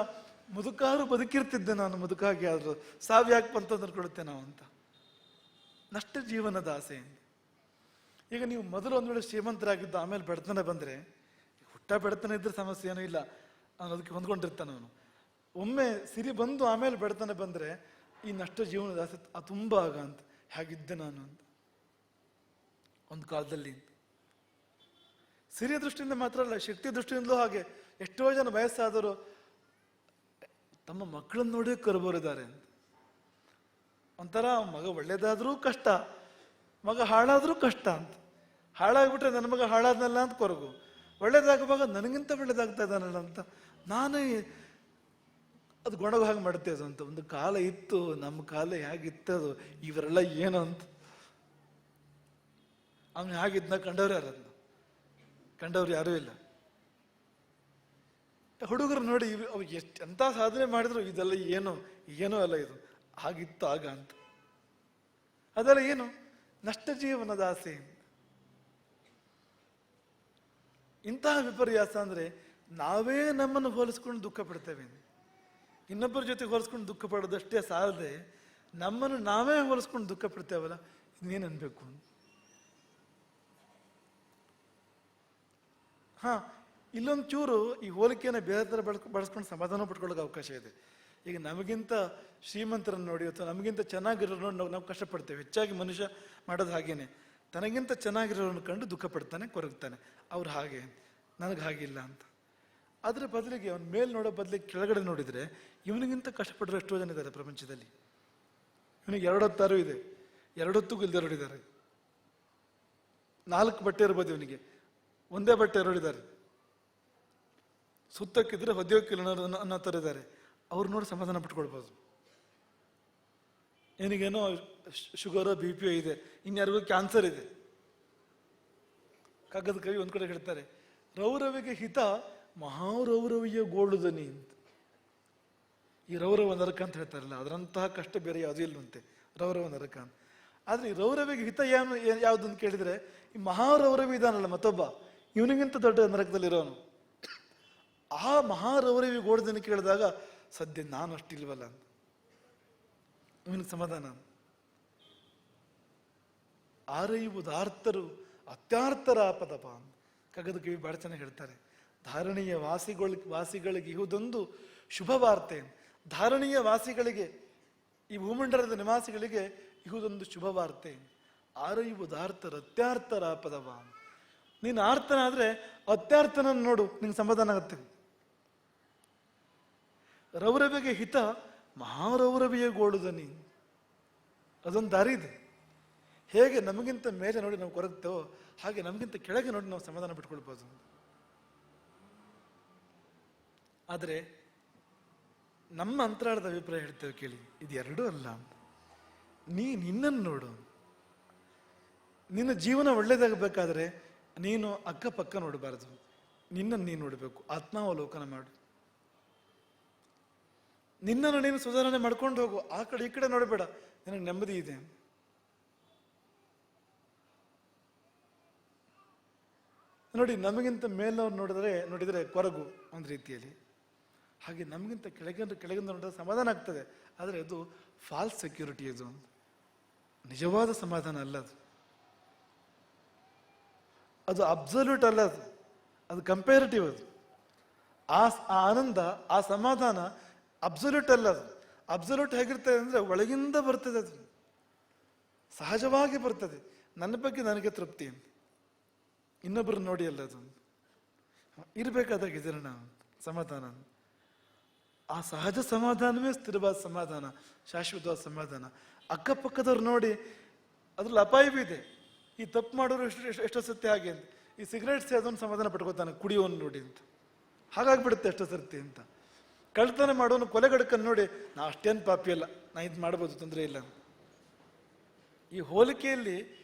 Speaker 1: ಮುದುಕಾರು ಬದುಕಿರ್ತಿದ್ದೆ ನಾನು, ಮುದುಕಾಗಿ ಆದ್ರು ಸಾವು ಯಾಕೆ ಬಂತು ಅಂತ ಕೊಡುತ್ತೆ ನಾವು ಅಂತ. ನಷ್ಟ ಜೀವನದ ಆಸೆ. ಈಗ ನೀವು ಮೊದಲು ಒಂದು ವೇಳೆ ಶ್ರೀಮಂತರಾಗಿದ್ದು ಆಮೇಲೆ ಬಡತನ ಬಂದರೆ, ಹುಟ್ಟ ಬಡತನ ಇದ್ರೆ ಸಮಸ್ಯೆ ಏನೂ ಇಲ್ಲ, ಅದಕ್ಕೆ ಹೊಂದ್ಕೊಂಡಿರ್ತಾನೆ ಅವನು. ಒಮ್ಮೆ ಸಿರಿ ಬಂದು ಆಮೇಲೆ ಬಡತನ ಬಂದರೆ ಈ ನಷ್ಟ ಜೀವನದ ಆಸೆ ತುಂಬ ಆಗ ಅಂತ. ಹೇಗಿದ್ದೆ ನಾನು ಅಂತ ಒಂದು ಕಾಲದಲ್ಲಿ. ಸಿರಿಯ ದೃಷ್ಟಿಯಿಂದ ಮಾತ್ರ ಅಲ್ಲ, ಶಕ್ತಿ ದೃಷ್ಟಿಯಿಂದಲೂ ಹಾಗೆ. ಎಷ್ಟೋ ಜನ ವಯಸ್ಸಾದರೂ ತಮ್ಮ ಮಕ್ಕಳನ್ನು ನೋಡಿ ಕರ್ಬೋರಿದ್ದಾರೆ ಅಂತ. ಒಂಥರ ಮಗ ಒಳ್ಳೇದಾದ್ರೂ ಕಷ್ಟ, ಮಗ ಹಾಳಾದ್ರೂ ಕಷ್ಟ ಅಂತ. ಹಾಳಾಗ್ಬಿಟ್ರೆ ನನ್ನ ಮಗ ಹಾಳಾದ್ನಲ್ಲ ಅಂತ ಕೊರಗು, ಒಳ್ಳೇದಾಗುವಾಗ ನನಗಿಂತ ಒಳ್ಳೇದಾಗ್ತಾ ಇದ್ದಾನಲ್ಲ ಅಂತ ನಾನೇ ಅದು ಗೊಣಗು ಹಾಗೆ ಮಾಡ್ತೇವೆ ಅದು ಅಂತ. ಒಂದು ಕಾಲ ಇತ್ತು, ನಮ್ಮ ಕಾಲ ಹೇಗಿತ್ತದು, ಇವರೆಲ್ಲ ಏನು ಅಂತ. ಅವನು ಹಾಗಿದ್ನ ಕಂಡವ್ರು ಯಾರು? ಅದನ್ನ ಕಂಡವ್ರು ಯಾರೂ ಇಲ್ಲ. ಹುಡುಗರು ನೋಡಿ ಅವ್ರು ಎಂತ ಸಾಧನೆ ಮಾಡಿದ್ರು ಇದೆಲ್ಲ ಏನೋ ಅಲ್ಲ, ಇದು ಆಗಿತ್ತು ಆಗ ಅಂತ. ಅದೆಲ್ಲ ಏನು ನಷ್ಟ ಜೀವನದ ಆಸೆ. ಇಂತಹ ವಿಪರ್ಯಾಸ ಅಂದ್ರೆ ನಾವೇ ನಮ್ಮನ್ನು ಹೋಲಿಸ್ಕೊಂಡು ದುಃಖ ಪಡ್ತೇವೆ. ಇನ್ನೊಬ್ಬರ ಜೊತೆ ಹೋಲಿಸ್ಕೊಂಡು ದುಃಖ ಪಡೋದಷ್ಟೇ ಸಾಲದೆ ನಮ್ಮನ್ನು ನಾವೇ ಹೋಲಿಸ್ಕೊಂಡು ದುಃಖ ಪಡ್ತೇವಲ್ಲ, ಇನ್ನೇನು ಅನ್ಬೇಕು. ಹಾ, ಇಲ್ಲೊಂದು ಚೂರು ಈ ಹೋಲಿಕೆಯನ್ನು ಬೇರೆ ಥರ ಬಳಸ್ಕೊಂಡು ಸಮಾಧಾನ ಪಡ್ಕೊಳ್ಳೋಕೆ ಅವಕಾಶ ಇದೆ. ಈಗ ನಮಗಿಂತ ಶ್ರೀಮಂತರನ್ನು ನೋಡಿ ಅಥವಾ ನಮಗಿಂತ ಚೆನ್ನಾಗಿರೋ ನೋಡಿ ನಾವು ಕಷ್ಟಪಡ್ತೇವೆ. ಹೆಚ್ಚಾಗಿ ಮನುಷ್ಯ ಮಾಡೋದು ಹಾಗೇನೆ, ತನಗಿಂತ ಚೆನ್ನಾಗಿರೋರನ್ನು ಕಂಡು ದುಃಖ ಪಡ್ತಾನೆ, ಕೊರಗ್ತಾನೆ. ಅವ್ರು ಹಾಗೆ, ನನಗೆ ಹಾಗಿಲ್ಲ ಅಂತ. ಅದರ ಬದಲಿಗೆ ಅವನ ಮೇಲೆ ನೋಡೋ ಬದಲಿಗೆ ಕೆಳಗಡೆ ನೋಡಿದರೆ ಇವನಿಗಿಂತ ಕಷ್ಟಪಟ್ಟರು ಎಷ್ಟೋ ಜನ ಇದ್ದಾರೆ ಪ್ರಪಂಚದಲ್ಲಿ. ಇವನಿಗೆ 2 ಹೊತ್ತಾರು ಇದೆ, 2 ಹೊತ್ತಿಗೂ ಇಲ್ದೇ ಇರೋರಿದ್ದಾರೆ. 4 ಬಟ್ಟೆ ಇರ್ಬೋದು ಇವನಿಗೆ, ಒಂದೇ ಬಟ್ಟೆ ಇರೋರಿದ್ದಾರೆ. ಸುತ್ತಕ್ಕಿದ್ರೆ ಹೊದ್ಯೋಕ್ಕಿಲ್ಲ ಅನ್ನೋ ಥರ ಇದ್ದಾರೆ. ಅವ್ರು ನೋಡಿ ಸಮಾಧಾನ ಪಟ್ಕೊಳ್ಬೋದು. ಏನಿಗೇನೋ ಶುಗರ್ BP ಇದೆ, ಇನ್ಯಾರಿಗೂ ಕ್ಯಾನ್ಸರ್ ಇದೆ. ಕಾಗದ ಕವಿ ಒಂದ್ ಕಡೆ ಹೇಳ್ತಾರೆ, ರೌರವಿಗೆ ಹಿತ ಮಹಾರೌರವಿಯ ಗೋಳುದನಿ ಅಂತ. ಈ ರೌರವ ನರಕ ಅಂತ ಹೇಳ್ತಾರಲ್ಲ, ಅದರಂತಹ ಕಷ್ಟ ಬೇರೆ ಯಾವುದೂ ಇಲ್ಲವಂತೆ, ರೌರವ ನರಕ ಅಂತ. ಆದ್ರೆ ಈ ರೌರವಿಗೆ ಹಿತ ಯಾವ್ದು ಅಂತ ಕೇಳಿದ್ರೆ, ಈ ಮಹಾರೌರವಿ ಇದಾನಲ್ಲ ಮತ್ತೊಬ್ಬ, ಇವನಿಗಿಂತ ದೊಡ್ಡ ನರಕದಲ್ಲಿರೋನು. ಆ ಮಹಾರೌರವಿ ಗೋಳುದನಿ ಕೇಳಿದಾಗ ಸದ್ಯ ನಾನು ಅಷ್ಟಿಲ್ವಲ್ಲ ಅಂತ ಇವನಿಗೆ ಸಮಾಧಾನ. ಆರೈವುದಾರ್ತರು ಅತ್ಯಾರ್ಥರ ಆಪದಪ ಅಂತ ಕಗದ ಕವಿ ಬಹಳ ಚೆನ್ನಾಗಿ ಹೇಳ್ತಾರೆ. ಧಾರಣೀಯ ವಾಸಿಗಳಿಗೆ ಇಹುದೊಂದು ಶುಭ ವಾರ್ತೆ. ಧಾರಣೀಯ ವಾಸಿಗಳಿಗೆ, ಈ ಭೂಮಂಡಲದ ನಿವಾಸಿಗಳಿಗೆ ಇಹುದೊಂದು ಶುಭ ವಾರ್ತೆ. ಆರೈವುದಾರ್ತರು ಅತ್ಯಾರ್ಥರ ಆಪದವ. ನೀನು ಆರ್ತನಾದ್ರೆ ಅತ್ಯಾರ್ಥನ ನೋಡು, ನಿಂಗೆ ಸಮಾಧಾನ ಆಗುತ್ತೆ. ರೌರವಿಗೆ ಹಿತ ಮಹಾರೌರವಿಯ ಗೋಳುದನಿ, ಅದೊಂದು ದಾರಿ ಇದೆ. ಹೇಗೆ ನಮಗಿಂತ ಮೇಲೆ ನೋಡಿ ನಾವು ಕೊರಗ್ತೇವೋ ಹಾಗೆ ನಮಗಿಂತ ಕೆಳಗೆ ನೋಡಿ ನಾವು ಸಮಾಧಾನ ಬಿಟ್ಕೊಳ್ಬೋದು. ಆದರೆ ನಮ್ಮ ಅಂತರಾಳದ ಅಭಿಪ್ರಾಯ ಹೇಳ್ತೇವೆ ಕೇಳಿ, ಇದು ಎರಡೂ ಅಲ್ಲ. ನಿನ್ನನ್ನು ನೋಡು. ನಿನ್ನ ಜೀವನ ಒಳ್ಳೇದಾಗಬೇಕಾದ್ರೆ ನೀನು ಅಕ್ಕಪಕ್ಕ ನೋಡಬಾರದು, ನಿನ್ನನ್ನು ನೀನು ನೋಡಬೇಕು. ಆತ್ಮಾವಲೋಕನ ಮಾಡು. ನಿನ್ನನ್ನು ನೀನು ಸುಧಾರಣೆ ಮಾಡ್ಕೊಂಡು ಹೋಗು, ಆ ಕಡೆ ಈ ಕಡೆ ನೋಡಬೇಡ, ನಿನಗೆ ನೆಮ್ಮದಿ ಇದೆ. ನೋಡಿ, ನಮಗಿಂತ ಮೇಲವ್ರು ನೋಡಿದರೆ ಕೊರಗು ಒಂದು ರೀತಿಯಲ್ಲಿ, ಹಾಗೆ ನಮಗಿಂತ ಕೆಳಗಿಂದ ನೋಡಿದ್ರೆ ಸಮಾಧಾನ ಆಗ್ತದೆ. ಆದರೆ ಅದು ಫಾಲ್ಸ್ ಸೆಕ್ಯೂರಿಟಿ, ಅದು ನಿಜವಾದ ಸಮಾಧಾನ ಅಲ್ಲ. ಅದು ಅಬ್ಸಲ್ಯೂಟ್ ಅಲ್ಲ, ಅದು ಕಂಪೇರಿಟಿವ್. ಅದು ಆ ಆನಂದ, ಆ ಸಮಾಧಾನ ಅಬ್ಸಲ್ಯೂಟ್ ಅಲ್ಲ. ಅದು ಅಬ್ಸಲ್ಯೂಟ್ ಹೇಗಿರ್ತದೆ ಅಂದ್ರೆ ಒಳಗಿಂದ ಬರ್ತದೆ, ಅದು ಸಹಜವಾಗಿ ಬರ್ತದೆ. ನನ್ನ ಬಗ್ಗೆ ನನಗೆ ತೃಪ್ತಿ, ಇನ್ನೊಬ್ಬರು ನೋಡಿ ಅಲ್ಲ, ಅದು ಇರಬೇಕಾದಾಗಿದ್ದೀರ ನಾವು ಸಮಾಧಾನ. ಆ ಸಹಜ ಸಮಾಧಾನವೇ ಸ್ಥಿರವಾದ ಸಮಾಧಾನ, ಶಾಶ್ವತವಾದ ಸಮಾಧಾನ. ಅಕ್ಕಪಕ್ಕದವ್ರು ನೋಡಿ ಅದ್ರಲ್ಲಿ ಅಪಾಯವೂ ಇದೆ. ಈ ತಪ್ಪು ಮಾಡೋರು ಎಷ್ಟೋ ಸತ್ಯ ಹಾಗೆ ಅಂತ, ಈ ಸಿಗರೇಟ್ ಸೇದೋನು ಸಮಾಧಾನ ಪಟ್ಕೋತಾನೆ ಕುಡಿಯೋನು ನೋಡಿ ಅಂತ, ಹಾಗಾಗ್ಬಿಡುತ್ತೆ ಎಷ್ಟೋ ಸರ್ತಿ ಅಂತ. ಕಳ್ತನ ಮಾಡೋನು ಕೊಲೆಗಡಕನ್ನು ನೋಡಿ ನಾ ಅಷ್ಟೇನು ಪಾಪಿ ಅಲ್ಲ, ನಾ ಇದು ಮಾಡ್ಬೋದು, ತೊಂದರೆ ಇಲ್ಲ. ಈ ಹೋಲಿಕೆಯಲ್ಲಿ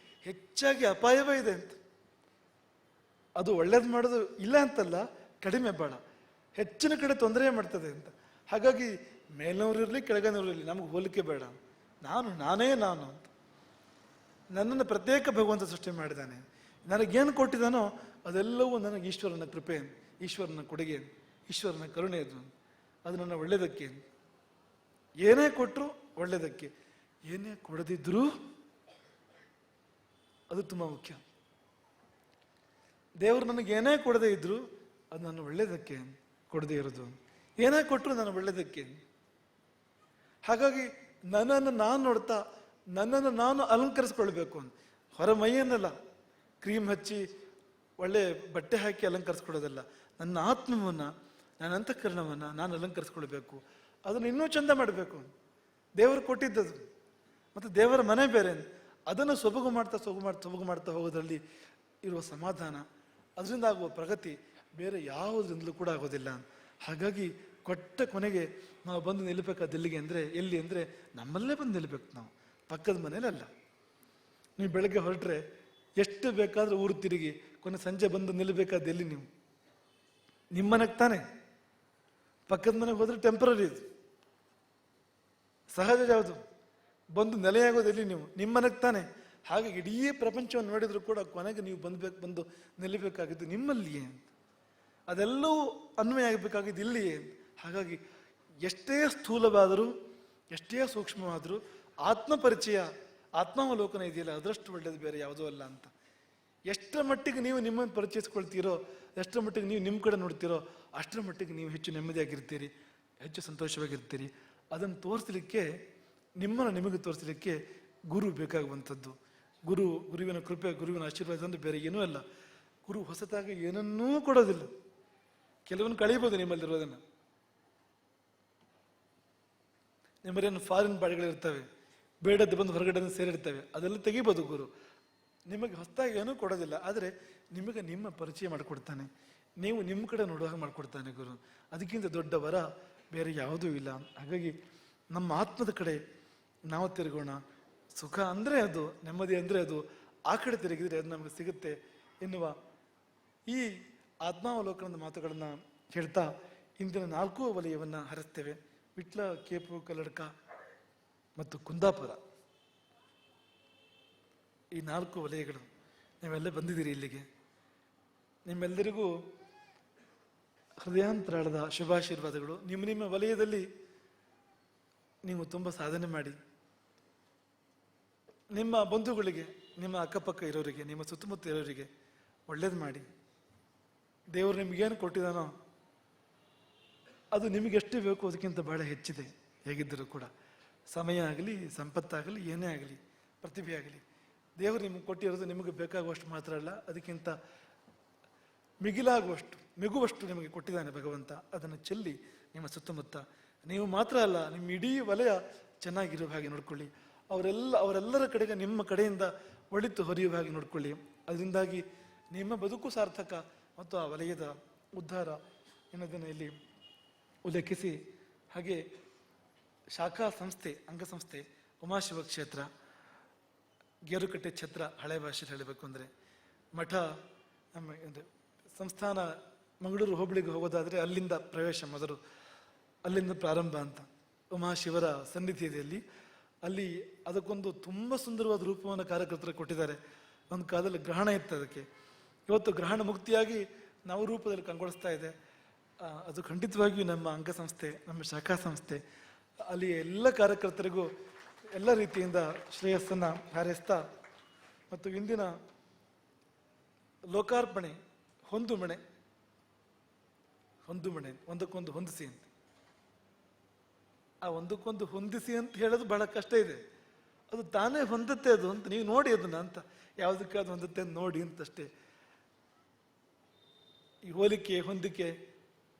Speaker 1: ಹೆಚ್ಚಾಗಿ ಅಪಾಯವೇ ಇದೆ ಅಂತ. ಅದು ಒಳ್ಳೇದು ಮಾಡೋದು ಇಲ್ಲ ಅಂತಲ್ಲ, ಕಡಿಮೆ ಬೇಡ, ಹೆಚ್ಚಿನ ಕಡೆ ತೊಂದರೆ ಮಾಡ್ತದೆ ಅಂತ. ಹಾಗಾಗಿ ಮೇಲ್ನವರಿರಲಿ ಕೆಳಗನವರಿರಲಿ ನಮಗೆ ಹೋಲಿಕೆ ಬೇಡ, ನಾನೇ ನಾನು ಅಂತ. ನನ್ನನ್ನು ಪ್ರತ್ಯೇಕ ಭಗವಂತ ಸೃಷ್ಟಿ ಮಾಡಿದ್ದಾನೆ, ನನಗೇನು ಕೊಟ್ಟಿದ್ದಾನೋ ಅದೆಲ್ಲವೂ ನನಗೆ ಈಶ್ವರನ ಕೃಪೆ, ಈಶ್ವರನ ಕೊಡುಗೆ, ಈಶ್ವರನ ಕರುಣೆ ಅದು. ಅದು ನನ್ನ ಒಳ್ಳೆಯದಕ್ಕೆ. ಏನೇ ಕೊಟ್ಟರು ಒಳ್ಳೆಯದಕ್ಕೆ, ಏನೇ ಕೊಡದಿದ್ರೂ ಅದು ತುಂಬ ಮುಖ್ಯ. ದೇವರು ನನಗೆ ಏನೇ ಕೊಡದೇ ಇದ್ರು ಅದು ನನ್ನ ಒಳ್ಳೆಯದಕ್ಕೆ ಕೊಡದೇ ಇರೋದು, ಏನೇ ಕೊಟ್ಟರು ನನ್ನ ಒಳ್ಳೆಯದಕ್ಕೆ. ಹಾಗಾಗಿ ನನ್ನನ್ನು ನಾನು ನೋಡ್ತಾ ನನ್ನನ್ನು ನಾನು ಅಲಂಕರಿಸ್ಕೊಳ್ಬೇಕು ಅಂತ. ಹೊರ ಮೈಯನ್ನಲ್ಲ ಕ್ರೀಮ್ ಹಚ್ಚಿ ಒಳ್ಳೆ ಬಟ್ಟೆ ಹಾಕಿ ಅಲಂಕರಿಸ್ಕೊಳ್ಳೋದಲ್ಲ, ನನ್ನ ಆತ್ಮವನ್ನು, ನನ್ನ ಅಂತಃಕರಣವನ್ನು ನಾನು ಅಲಂಕರಿಸ್ಕೊಳ್ಬೇಕು. ಅದನ್ನು ಇನ್ನೂ ಚಂದ ಮಾಡಬೇಕು. ದೇವರು ಕೊಟ್ಟಿದ್ದದು, ಮತ್ತು ದೇವರ ಮನೆ ಬೇರೆ, ಅದನ್ನು ಸೊಬಗು ಮಾಡ್ತಾ ಹೋಗೋದ್ರಲ್ಲಿ ಇರುವ ಸಮಾಧಾನ, ಅದರಿಂದ ಆಗುವ ಪ್ರಗತಿ ಬೇರೆ ಯಾವುದರಿಂದಲೂ ಕೂಡ ಆಗೋದಿಲ್ಲ. ಹಾಗಾಗಿ ಕೊಟ್ಟ ಕೊನೆಗೆ ನಾವು ಬಂದು ನಿಲ್ಲಬೇಕಾದ ಎಲ್ಲಿ ಅಂದರೆ ನಮ್ಮಲ್ಲೇ ಬಂದು ನಿಲ್ಲಬೇಕು. ನಾವು ಪಕ್ಕದ ಮನೇಲಲ್ಲ. ನೀವು ಬೆಳಗ್ಗೆ ಹೊರಟ್ರೆ ಎಷ್ಟು ಬೇಕಾದರೂ ಊರು ತಿರುಗಿ ಕೊನೆ ಸಂಜೆ ಬಂದು ನಿಲ್ಲಬೇಕಾದ ಎಲ್ಲಿ? ನೀವು ನಿಮ್ಮನೆಗೆ ತಾನೆ. ಪಕ್ಕದ ಮನೆಗೆ ಹೋದ್ರೆ ಟೆಂಪರರಿ, ಇದು ಸಹಜ. ಯಾವುದು ಬಂದು ನೆಲೆಯಾಗೋದೆಲ್ಲಿ? ನೀವು ನಿಮ್ಮನೆಗೆ ತಾನೆ. ಹಾಗೆ ಇಡೀ ಪ್ರಪಂಚವನ್ನು ನೋಡಿದ್ರು ಕೂಡ ಕೊನೆಗೆ ನೀವು ಬಂದು ನಿಲ್ಲಬೇಕಾಗಿದ್ದು ನಿಮ್ಮಲ್ಲಿಯೇ ಅಂತ. ಅದೆಲ್ಲವೂ ಅನ್ವಯ ಆಗಬೇಕಾಗಿದ್ದು ಇಲ್ಲಿಯೇ. ಹಾಗಾಗಿ ಎಷ್ಟೇ ಸ್ಥೂಲವಾದರೂ ಎಷ್ಟೇ ಸೂಕ್ಷ್ಮವಾದರೂ ಆತ್ಮಪರಿಚಯ, ಆತ್ಮಾವಲೋಕನ ಇದೆಯಲ್ಲ, ಅದರಷ್ಟು ಒಳ್ಳೆಯದು ಬೇರೆ ಯಾವುದೂ ಅಲ್ಲ ಅಂತ. ಎಷ್ಟರ ಮಟ್ಟಿಗೆ ನೀವು ನಿಮ್ಮನ್ನು ಪರಿಚಯಿಸ್ಕೊಳ್ತೀರೋ, ಎಷ್ಟರ ಮಟ್ಟಿಗೆ ನೀವು ನಿಮ್ಮ ಕಡೆ ನೋಡ್ತೀರೋ, ಅಷ್ಟರ ಮಟ್ಟಿಗೆ ನೀವು ಹೆಚ್ಚು ನೆಮ್ಮದಿಯಾಗಿರ್ತೀರಿ, ಹೆಚ್ಚು ಸಂತೋಷವಾಗಿರ್ತೀರಿ. ಅದನ್ನು ತೋರಿಸಲಿಕ್ಕೆ, ನಿಮ್ಮನ್ನು ನಿಮಗೆ ತೋರಿಸಲಿಕ್ಕೆ ಗುರು ಬೇಕಾಗುವಂಥದ್ದು. ಗುರುವಿನ ಕೃಪೆ, ಗುರುವಿನ ಆಶೀರ್ವಾದ ಅಂದರೆ ಬೇರೆ ಏನೂ ಅಲ್ಲ. ಗುರು ಹೊಸತಾಗಿ ಏನನ್ನೂ ಕೊಡೋದಿಲ್ಲ. ಕೆಲವೊಂದು ಕಳೀಬೋದು ನಿಮ್ಮಲ್ಲಿರೋದನ್ನು. ನಿಮ್ಮರೇನು ಫಾರಿನ್ ಬಾಡಿಗಳಿರ್ತವೆ, ಬೇಡದ್ದು ಬಂದು ಹೊರಗಡೆ ಸೇರಿರ್ತವೆ, ಅದೆಲ್ಲ ತೆಗಿಬೋದು ಗುರು. ನಿಮಗೆ ಹೊಸದಾಗಿ ಏನೂ ಕೊಡೋದಿಲ್ಲ, ಆದರೆ ನಿಮಗೆ ನಿಮ್ಮ ಪರಿಚಯ ಮಾಡಿಕೊಡ್ತಾನೆ, ನೀವು ನಿಮ್ಮ ಕಡೆ ನೋಡುವಾಗ ಮಾಡಿಕೊಡ್ತಾನೆ ಗುರು. ಅದಕ್ಕಿಂತ ದೊಡ್ಡ ವರ ಬೇರೆ ಯಾವುದೂ ಇಲ್ಲ. ಹಾಗಾಗಿ ನಮ್ಮ ಆತ್ಮದ ಕಡೆ ನಾವು ತಿರುಗೋಣ. ಸುಖ ಅಂದರೆ ಅದು, ನೆಮ್ಮದಿ ಅಂದರೆ ಅದು, ಆ ಕಡೆ ತಿರುಗಿದರೆ ಅದು ನಮಗೆ ಸಿಗುತ್ತೆ ಎನ್ನುವ ಈ ಆತ್ಮಾವಲೋಕನದ ಮಾತುಗಳನ್ನು ಹೇಳ್ತಾ ಇಂದಿನ 4 ವಲಯವನ್ನು ಹರಿಸ್ತೇವೆ. ವಿಟ್ಲ, ಕೇಪು, ಕಲ್ಲಡ್ಕ ಮತ್ತು ಕುಂದಾಪುರ, ಈ 4 ವಲಯಗಳು. ನೀವೆಲ್ಲ ಬಂದಿದ್ದೀರಿ ಇಲ್ಲಿಗೆ. ನಿಮ್ಮೆಲ್ಲರಿಗೂ ಹೃದಯಾಂತರಾಳದ ಶುಭಾಶೀರ್ವಾದಗಳು. ನಿಮ್ಮ ವಲಯದಲ್ಲಿ ನೀವು ತುಂಬ ಸಾಧನೆ ಮಾಡಿ, ನಿಮ್ಮ ಬಂಧುಗಳಿಗೆ, ನಿಮ್ಮ ಅಕ್ಕಪಕ್ಕ ಇರೋರಿಗೆ, ನಿಮ್ಮ ಸುತ್ತಮುತ್ತ ಇರೋರಿಗೆ ಒಳ್ಳೇದು ಮಾಡಿ. ದೇವರು ನಿಮಗೇನು ಕೊಟ್ಟಿದ್ದಾನೋ ಅದು ನಿಮಗೆ ಎಷ್ಟು ಬೇಕು ಅದಕ್ಕಿಂತ ಬಹಳ ಹೆಚ್ಚಿದೆ. ಹೇಗಿದ್ದರೂ ಕೂಡ ಸಮಯ ಆಗಲಿ, ಸಂಪತ್ತಾಗಲಿ, ಏನೇ ಆಗಲಿ, ಪ್ರತಿಭೆ ಆಗಲಿ, ದೇವರು ನಿಮಗೆ ಕೊಟ್ಟಿರೋದು ನಿಮಗೆ ಬೇಕಾಗುವಷ್ಟು ಮಾತ್ರ ಅಲ್ಲ, ಅದಕ್ಕಿಂತ ಮಿಗುವಷ್ಟು ನಿಮಗೆ ಕೊಟ್ಟಿದ್ದಾನೆ ಭಗವಂತ. ಅದನ್ನು ಚೆಲ್ಲಿ ನಿಮ್ಮ ಸುತ್ತಮುತ್ತ, ನೀವು ಮಾತ್ರ ಅಲ್ಲ, ನಿಮ್ಮ ಇಡೀ ವಲಯ ಚೆನ್ನಾಗಿರುವ ಹಾಗೆ ನೋಡ್ಕೊಳ್ಳಿ. ಅವರೆಲ್ಲರ ಕಡೆಗೆ ನಿಮ್ಮ ಕಡೆಯಿಂದ ಒಳಿತು ಹೊರೆಯುವ ಹಾಗೆ ನೋಡ್ಕೊಳ್ಳಿ. ಅದರಿಂದಾಗಿ ನಿಮ್ಮ ಬದುಕು ಸಾರ್ಥಕ ಮತ್ತು ಆ ವಲಯದ ಉದ್ಧಾರ ಎನ್ನುವುದನ್ನು ಇಲ್ಲಿ ಉಲ್ಲೇಖಿಸಿ, ಹಾಗೆ ಶಾಖಾ ಸಂಸ್ಥೆ, ಅಂಗಸಂಸ್ಥೆ ಉಮಾಶಿವ ಕ್ಷೇತ್ರ, ಗೇರುಕಟ್ಟೆ ಛತ್ರ, ಹಳೆ ಭಾಷೆಯಲ್ಲಿ ಹೇಳಬೇಕು ಅಂದರೆ ಮಠ, ನಮ್ಮ ಸಂಸ್ಥಾನ ಮಂಗಳೂರು ಹೋಬಳಿಗೆ ಹೋಗೋದಾದರೆ ಅಲ್ಲಿಂದ ಪ್ರವೇಶ, ಮೊದಲು ಅಲ್ಲಿಂದ ಪ್ರಾರಂಭ ಅಂತ. ಉಮಾಶಿವರ ಸನ್ನಿಧಿ ಇದೆ ಅಲ್ಲಿ ಅದಕ್ಕೊಂದು ತುಂಬ ಸುಂದರವಾದ ರೂಪವನ್ನು ಕಾರ್ಯಕರ್ತರು ಕೊಟ್ಟಿದ್ದಾರೆ. ಒಂದು ಕಾಲದಲ್ಲಿ ಗ್ರಹಣ ಇತ್ತು ಅದಕ್ಕೆ, ಇವತ್ತು ಗ್ರಹಣ ಮುಕ್ತಿಯಾಗಿ ನಾವು ರೂಪದಲ್ಲಿ ಕಂಗೊಳಿಸ್ತಾ ಇದೆ. ಅದು ಖಂಡಿತವಾಗಿಯೂ ನಮ್ಮ ಅಂಗಸಂಸ್ಥೆ, ನಮ್ಮ ಶಾಖಾ ಸಂಸ್ಥೆ, ಅಲ್ಲಿ ಎಲ್ಲ ಕಾರ್ಯಕರ್ತರಿಗೂ ಎಲ್ಲ ರೀತಿಯಿಂದ ಶ್ರೇಯಸ್ಸನ್ನು ಹಾರೈಸ್ತಾ, ಮತ್ತು ಇಂದಿನ ಲೋಕಾರ್ಪಣೆ ಹೊಂದುಮಣೆ ಒಂದಕ್ಕೊಂದು ಹೊಂದಿಸಿ ಅಂತ. ಆ ಒಂದಕ್ಕೊಂದು ಹೊಂದಿಸಿ ಅಂತ ಹೇಳೋದು ಬಹಳ ಕಷ್ಟ ಇದೆ. ಅದು ತಾನೇ ಹೊಂದುತ್ತೆ ಅದು ಅಂತ, ನೀವು ನೋಡಿ ಅದನ್ನ ಅಂತ, ಯಾವುದಕ್ಕೆ ಅದು ಹೊಂದುತ್ತೆ ಅಂತ ನೋಡಿ ಅಂತಷ್ಟೇ. ಈ ಹೋಲಿಕೆ ಹೊಂದಿಕೆ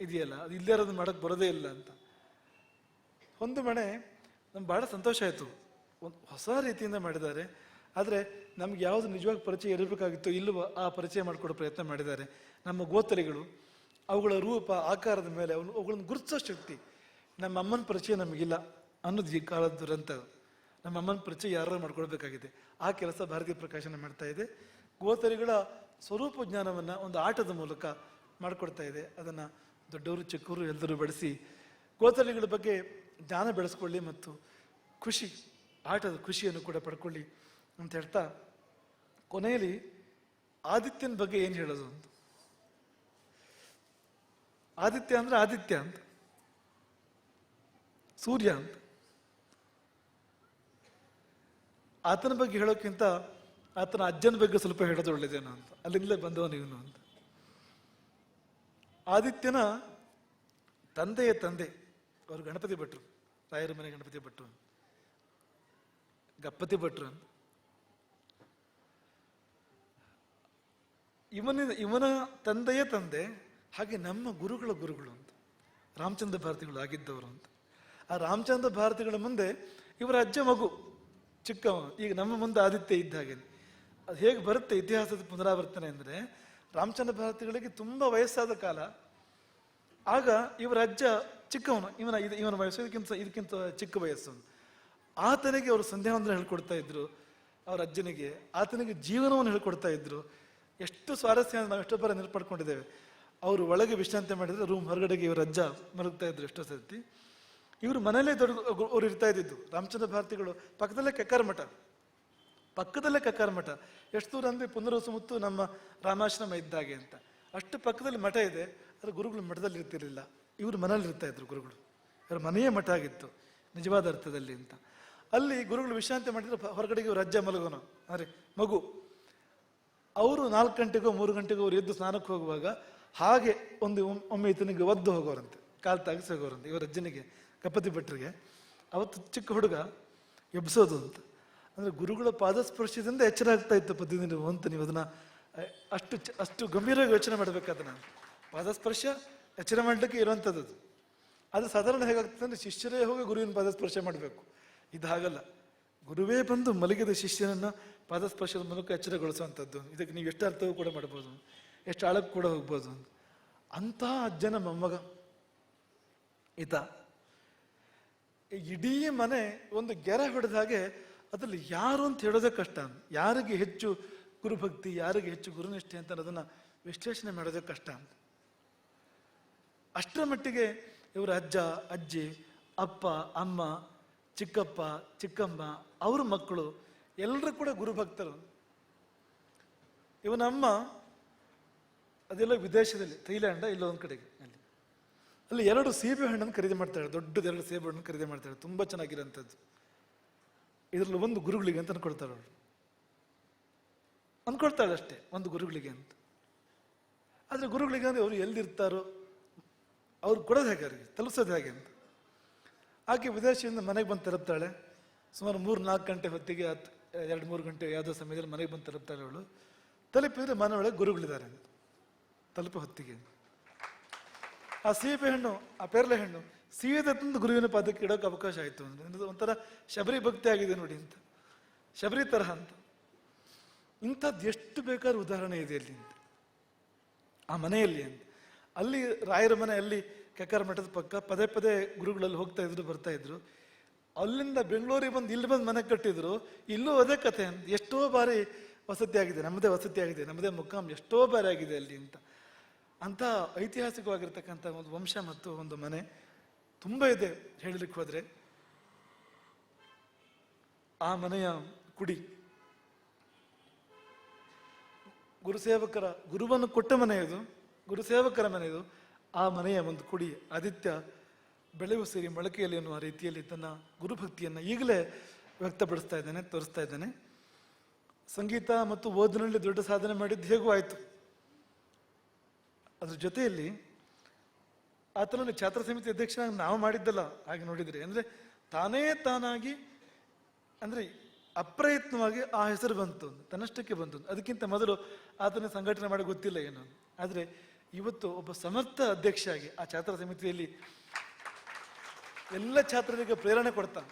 Speaker 1: ಇದೆಯಲ್ಲ, ಅದು ಇಲ್ಲೇ ಇರೋದು ಮಾಡೋಕ್ಕೆ ಬರೋದೇ ಇಲ್ಲ ಅಂತ. ಹೊಂದುಮಣೆ ನಮ್ಗೆ ಬಹಳ ಸಂತೋಷ ಆಯಿತು. ಒಂದು ಹೊಸ ರೀತಿಯಿಂದ ಮಾಡಿದ್ದಾರೆ. ಆದರೆ ನಮ್ಗೆ ಯಾವುದು ನಿಜವಾಗಿ ಪರಿಚಯ ಇರಬೇಕಾಗಿತ್ತು ಇಲ್ಲವೋ ಆ ಪರಿಚಯ ಮಾಡಿಕೊಡೋ ಪ್ರಯತ್ನ ಮಾಡಿದ್ದಾರೆ. ನಮ್ಮ ಗೋತಲಿಗಳು, ಅವುಗಳ ರೂಪ ಆಕಾರದ ಮೇಲೆ ಅವುಗಳನ್ನು ಗುರುತಿಸೋ ಶಕ್ತಿ ನಮ್ಮ ಅಮ್ಮನ ಪರಿಚಯ ನಮಗಿಲ್ಲ ಅನ್ನೋದು ಈ ಕಾಲದ ದುರಂತ. ನಮ್ಮ ಅಮ್ಮನ ಪರಿಚಯ ಯಾರು ಮಾಡ್ಕೊಳ್ಬೇಕಾಗಿದೆ. ಆ ಕೆಲಸ ಭಾರತೀಯ ಪ್ರಕಾಶನ ಮಾಡ್ತಾ ಇದೆ. ಗೋತಲಿಗಳ ಸ್ವರೂಪ ಜ್ಞಾನವನ್ನು ಒಂದು ಆಟದ ಮೂಲಕ ಮಾಡಿಕೊಡ್ತಾ ಇದೆ. ಅದನ್ನು ದೊಡ್ಡವರು ಚಿಕ್ಕವರು ಎಲ್ಲರೂ ಬಳಸಿ ಗೋತಲಿಗಳ ಬಗ್ಗೆ ಜ್ಞಾನ ಬೆಳೆಸ್ಕೊಳ್ಳಿ ಮತ್ತು ಖುಷಿ, ಆಟದ ಖುಷಿಯನ್ನು ಕೂಡ ಪಡ್ಕೊಳ್ಳಿ ಅಂತ ಹೇಳ್ತಾ, ಕೊನೆಯಲ್ಲಿ ಆದಿತ್ಯನ ಬಗ್ಗೆ ಏನು ಹೇಳೋದು ಅಂತ. ಆದಿತ್ಯ ಅಂದ್ರೆ ಆದಿತ್ಯ ಅಂತ, ಸೂರ್ಯ ಅಂತ. ಆತನ ಬಗ್ಗೆ ಹೇಳೋಕ್ಕಿಂತ ಆತನ ಅಜ್ಜನ ಬಗ್ಗೆ ಸ್ವಲ್ಪ ಹೇಳೋದು ಒಳ್ಳೇದೇನೋ ಅಂತ, ಅಲ್ಲಿಂದಲೇ ಬಂದವನು ಇವನು ಅಂತ. ಆದಿತ್ಯನ ತಂದೆಯ ತಂದೆ ಅವರು ಗಣಪತಿ ಭಟ್ರು, ರಾಯರ ಮನೆ ಗಣಪತಿ ಭಟ್ರು, ಗಪ್ಪತಿ ಭಟ್ರು ಅಂತ. ಇವನ ತಂದೆಯ ತಂದೆ, ಹಾಗೆ ನಮ್ಮ ಗುರುಗಳು ಅಂತ ರಾಮಚಂದ್ರ ಭಾರತಿಗಳು ಆಗಿದ್ದವರು ಅಂತ. ಆ ರಾಮಚಂದ್ರ ಭಾರತಿಗಳ ಮುಂದೆ ಇವರ ಅಜ್ಜ ಮಗು ಚಿಕ್ಕವ, ಈಗ ನಮ್ಮ ಮುಂದೆ ಆದಿತ್ಯ ಇದ್ದ ಹಾಗೆ. ಅದು ಹೇಗೆ ಬರುತ್ತೆ ಇತಿಹಾಸದ ಪುನರಾವರ್ತನೆ ಅಂದರೆ, ರಾಮಚಂದ್ರ ಭಾರತಿಗಳಿಗೆ ತುಂಬ ವಯಸ್ಸಾದ ಕಾಲ. ಆಗ ಇವರ ಅಜ್ಜ ಚಿಕ್ಕವನು, ಇವನ ವಯಸ್ಸು ಇದಕ್ಕಿಂತ ಚಿಕ್ಕ ವಯಸ್ಸು. ಆತನಿಗೆ ಅವರು ಸಂಧ್ಯಾವಂದನೆ ಹೇಳ್ಕೊಡ್ತಾ ಇದ್ರು ಅವ್ರ ಅಜ್ಜನಿಗೆ, ಆತನಿಗೆ ಜೀವನವನ್ನು ಹೇಳ್ಕೊಡ್ತಾ ಇದ್ರು. ಎಷ್ಟು ಸ್ವಾರಸ್ಯ ಅಂತ ನಾವು ಎಷ್ಟೋ ಬಾರಿ ನೆನಪಡ್ಕೊಂಡಿದ್ದೇವೆ. ಅವರು ಒಳಗೆ ವಿಶ್ರಾಂತಿ ಮಾಡಿದ್ರೆ ರೂಮ್ ಹೊರಗಡೆಗೆ ಇವರ ಅಜ್ಜ ಮಲಗ್ತಾ ಇದ್ರು ಎಷ್ಟೋ ಸರ್ತಿ. ಇವರು ಮನೇಲೇ ಅವ್ರು ಇರ್ತಾ ಇದ್ದಿದ್ದು. ರಾಮಚಂದ್ರ ಭಾರತಿಗಳು ಪಕ್ಕದಲ್ಲೇ ಕಕ್ಕಾರ ಮಠ. ಎಷ್ಟು ದೂರ ಅಂದ್ರೆ ಪುನರ್ವಸು ನಮ್ಮ ರಾಮಾಶ್ರಮ ಇದ್ದಾಗೆ ಅಂತ. ಅಷ್ಟು ಪಕ್ಕದಲ್ಲಿ ಮಠ ಇದೆ. ಆದರೆ ಗುರುಗಳು ಮಠದಲ್ಲಿ ಇರ್ತಿರ್ಲಿಲ್ಲ, ಇವರು ಮನೇಲಿ ಇರ್ತಾ ಇದ್ರು. ಗುರುಗಳು ಇವರ ಮನೆಯೇ ಮಠ ಆಗಿತ್ತು ನಿಜವಾದ ಅರ್ಥದಲ್ಲಿ ಅಂತ. ಅಲ್ಲಿ ಗುರುಗಳು ವಿಶ್ರಾಂತಿ ಮಾಡಿದ್ರೆ ಹೊರಗಡೆಗೆ ಇವ್ರ ಅಜ್ಜ ಮಲಗೋನು ಅಂದ್ರೆ ಮಗು. ಅವರು 4 ಗಂಟೆಗೋ 3 ಗಂಟೆಗೋ ಅವ್ರು ಎದ್ದು ಸ್ನಾನಕ್ಕೆ ಹೋಗುವಾಗ ಹಾಗೆ ಒಮ್ಮೆ ಈತನಿಗೆ ಒದ್ದು ಹೋಗೋರಂತೆ, ಕಾಲು ತಾಗಿಸಿ ಹೋಗೋರಂತೆ ಇವರ ಅಜ್ಜನಿಗೆ, ಗಣಪತಿ ಭಟ್ರಿಗೆ. ಅವತ್ತು ಚಿಕ್ಕ ಹುಡುಗ ಎಬ್ಸೋದು ಅಂತ. ಅಂದ್ರೆ ಗುರುಗಳ ಪಾದಸ್ಪರ್ಶದಿಂದ ಎಚ್ಚರ ಆಗ್ತಾ ಇತ್ತು ಪದ್ಯದಿಂದ ಅಂತ. ನೀವು ಅದನ್ನ ಅಷ್ಟು ಗಂಭೀರವಾಗಿ ಯೋಚನೆ ಮಾಡ್ಬೇಕಾದನ್ನ. ಪಾದಸ್ಪರ್ಶ ಎಚ್ಚರ ಮಾಡಲಿಕ್ಕೆ ಇರುವಂಥದ್ದು. ಅದು ಸಾಧಾರಣ ಹೇಗಾಗ್ತದೆ ಅಂದ್ರೆ ಶಿಷ್ಯರೇ ಹೋಗಿ ಗುರುವಿನ ಪಾದಸ್ಪರ್ಶ ಮಾಡಬೇಕು. ಇದು ಹಾಗಲ್ಲ, ಗುರುವೇ ಬಂದು ಮಲಗಿದ ಶಿಷ್ಯನನ್ನ ಪಾದಸ್ಪರ್ಶದ ಮೂಲಕ ಎಚ್ಚರಗೊಳಿಸುವಂಥದ್ದು. ಇದಕ್ಕೆ ನೀವು ಎಷ್ಟು ಅರ್ಥವೂ ಕೂಡ ಮಾಡ್ಬೋದು, ಎಷ್ಟು ಆಳಕ್ಕೆ ಕೂಡ ಹೋಗ್ಬೋದು. ಅಂತಹ ಅಜ್ಜನ ಮೊಮ್ಮಗ ಈತ. ಇಡೀ ಮನೆ ಒಂದು ಗೆರೆ ಹೊಡೆದ ಹಾಗೆ. ಅದರಲ್ಲಿ ಯಾರು ಅಂತ ಹೇಳೋದೇ ಕಷ್ಟ. ಯಾರಿಗೆ ಹೆಚ್ಚು ಗುರುಭಕ್ತಿ, ಯಾರಿಗೆ ಹೆಚ್ಚು ಗುರುನಿಷ್ಠೆ ಅಂತ ಅನ್ನೋದನ್ನ ವಿಶ್ಲೇಷಣೆ ಮಾಡೋದೇ ಕಷ್ಟ ಅಂತ. ಅಷ್ಟರ ಮಟ್ಟಿಗೆ ಇವರ ಅಜ್ಜ, ಅಜ್ಜಿ, ಅಪ್ಪ, ಅಮ್ಮ, ಚಿಕ್ಕಪ್ಪ, ಚಿಕ್ಕಮ್ಮ, ಅವ್ರ ಮಕ್ಕಳು ಎಲ್ಲರೂ ಕೂಡ ಗುರುಭಕ್ತರು. ಇವನ ಅಮ್ಮ ಅದೆಲ್ಲ ವಿದೇಶದಲ್ಲಿ, ಥೈಲ್ಯಾಂಡ ಇಲ್ಲ ಒಂದ್ ಕಡೆಗೆ, ಅಲ್ಲಿ 2 ಸೀಬೆ ಹಣ್ಣನ್ನು ಖರೀದಿ ಮಾಡ್ತಾಳೆ. ದೊಡ್ಡದು 2 ಸೇಬೆ ಹಣ್ಣನ್ನು ಖರೀದಿ ಮಾಡ್ತಾಳೆ, ತುಂಬಾ ಚೆನ್ನಾಗಿರೋಂಥದ್ದು. ಇದರಲ್ಲಿ ಒಂದು ಗುರುಗಳಿಗೆ ಅಂತ ಅನ್ಕೊಳ್ತಾಳೆ ಅಷ್ಟೇ, ಒಂದು ಗುರುಗಳಿಗೆ ಅಂತ. ಆದ್ರೆ ಗುರುಗಳಿಗೆ ಅಂದ್ರೆ ಅವರು ಎಲ್ಲಿರ್ತಾರೋ, ಅವ್ರು ಕೊಡೋದು ಹೇಗೆ, ಅವ್ರಿಗೆ ತಲುಪಿಸೋದು ಹೇಗೆ ಅಂತ. ಆಕೆ ವಿದೇಶದಿಂದ ಮನೆಗೆ ಬಂದು ತಲುಪ್ತಾಳೆ. ಸುಮಾರು 3-4 ಗಂಟೆ ಹೊತ್ತಿಗೆ, 2-3 ಗಂಟೆ ಯಾವುದೋ ಸಮಯದಲ್ಲಿ ಮನೆಗೆ ಬಂದು ತಲುಪ್ತಾಳೆ ಅವಳು. ತಲುಪಿದ್ರೆ ಮನೆ ಒಳಗೆ ಗುರುಗಳಿದ್ದಾರೆ ಅಂತ. ತಲುಪ ಹೊತ್ತಿಗೆ ಆ ಸೀಬೆ ಹಣ್ಣು, ಆ ಪೇರಲೆ ಹಣ್ಣು ಸೀದಾ ತಂದು ಗುರುವಿನ ಪಾದಕ್ಕೆ ಇಡೋಕೆ ಅವಕಾಶ ಆಯಿತು. ಅಂದ್ರೆ ಒಂಥರ ಶಬರಿ ಭಕ್ತಿ ಆಗಿದೆ ನೋಡಿ ಅಂತ, ಶಬರಿ ತರಹ ಅಂತ. ಇಂಥದ್ದು ಎಷ್ಟು ಬೇಕಾದ್ರೂ ಉದಾಹರಣೆ ಇದೆ ಅಲ್ಲಿ ಅಂತ, ಆ ಮನೆಯಲ್ಲಿ ಅಂತ. ಅಲ್ಲಿ ರಾಯರ ಮನೆ, ಅಲ್ಲಿ ಕೆಕ್ಕಾರ ಮಠದ ಪಕ್ಕ ಪದೇ ಪದೇ ಗುರುಗಳಲ್ಲಿ ಹೋಗ್ತಾ ಇದ್ರು, ಬರ್ತಾ ಇದ್ರು. ಅಲ್ಲಿಂದ ಬೆಂಗಳೂರಿಗೆ ಬಂದು ಇಲ್ಲಿ ಬಂದು ಮನೆ ಕಟ್ಟಿದ್ರು. ಇಲ್ಲೂ ಅದೇ ಕಥೆ ಅಂತ. ಎಷ್ಟೋ ಬಾರಿ ವಸತಿ ಆಗಿದೆ, ನಮ್ಮದೇ ವಸತಿ ಆಗಿದೆ, ನಮ್ಮದೇ ಮುಖಾಮ್ ಎಷ್ಟೋ ಬಾರಿ ಆಗಿದೆ ಅಲ್ಲಿ ಅಂತ. ಅಂತ ಐತಿಹಾಸಿಕವಾಗಿರ್ತಕ್ಕಂಥ ಒಂದು ವಂಶ ಮತ್ತು ಒಂದು ಮನೆ ತುಂಬ ಇದೆ ಹೇಳಲಿಕ್ಕೆ ಹೋದ್ರೆ. ಆ ಮನೆಯ ಕುಡಿ, ಗುರುಸೇವಕರ, ಗುರುವನ್ನು ಕೊಟ್ಟ ಮನೆಯದು, ಗುರುಸೇವಕರ ಮನೆಯದು. ಆ ಮನೆಯ ಒಂದು ಕುಡಿ ಆದಿತ್ಯ ಬೆಳೆಯುವ ಸೇರಿ ಮೊಳಕೆಯಲ್ಲಿ ಅನ್ನುವ ರೀತಿಯಲ್ಲಿ ತನ್ನ ಗುರುಭಕ್ತಿಯನ್ನು ಈಗಲೇ ವ್ಯಕ್ತಪಡಿಸ್ತಾ ಇದ್ದಾನೆ, ತೋರಿಸ್ತಾ ಇದ್ದಾನೆ. ಸಂಗೀತ ಮತ್ತು ಓದಿನಲ್ಲಿ ದೊಡ್ಡ ಸಾಧನೆ ಮಾಡಿದ್ದು ಹೇಗೂ ಆಯಿತು. ಅದ್ರ ಜೊತೆಯಲ್ಲಿ ಆತನಲ್ಲಿ ಛಾತ್ರ ಸಮಿತಿ ಅಧ್ಯಕ್ಷನಾಗಿ ನಾವು ಮಾಡಿದ್ದಲ್ಲ, ಹಾಗೆ ನೋಡಿದ್ರಿ ಅಂದ್ರೆ ತಾನಾಗಿ ಅಂದ್ರೆ ಅಪ್ರಯತ್ನವಾಗಿ ಆ ಹೆಸರು ಬಂತು, ತನ್ನಷ್ಟಕ್ಕೆ ಬಂತು. ಅದಕ್ಕಿಂತ ಮೊದಲು ಆತನ ಸಂಘಟನೆ ಮಾಡಿ ಗೊತ್ತಿಲ್ಲ ಏನು. ಆದ್ರೆ ಇವತ್ತು ಒಬ್ಬ ಸಮರ್ಥ ಅಧ್ಯಕ್ಷ ಆಗಿ ಆ ಛಾತ್ರ ಸಮಿತಿಯಲ್ಲಿ ಎಲ್ಲ ಛಾತ್ರರಿಗೆ ಪ್ರೇರಣೆ ಕೊಡ್ತಾ,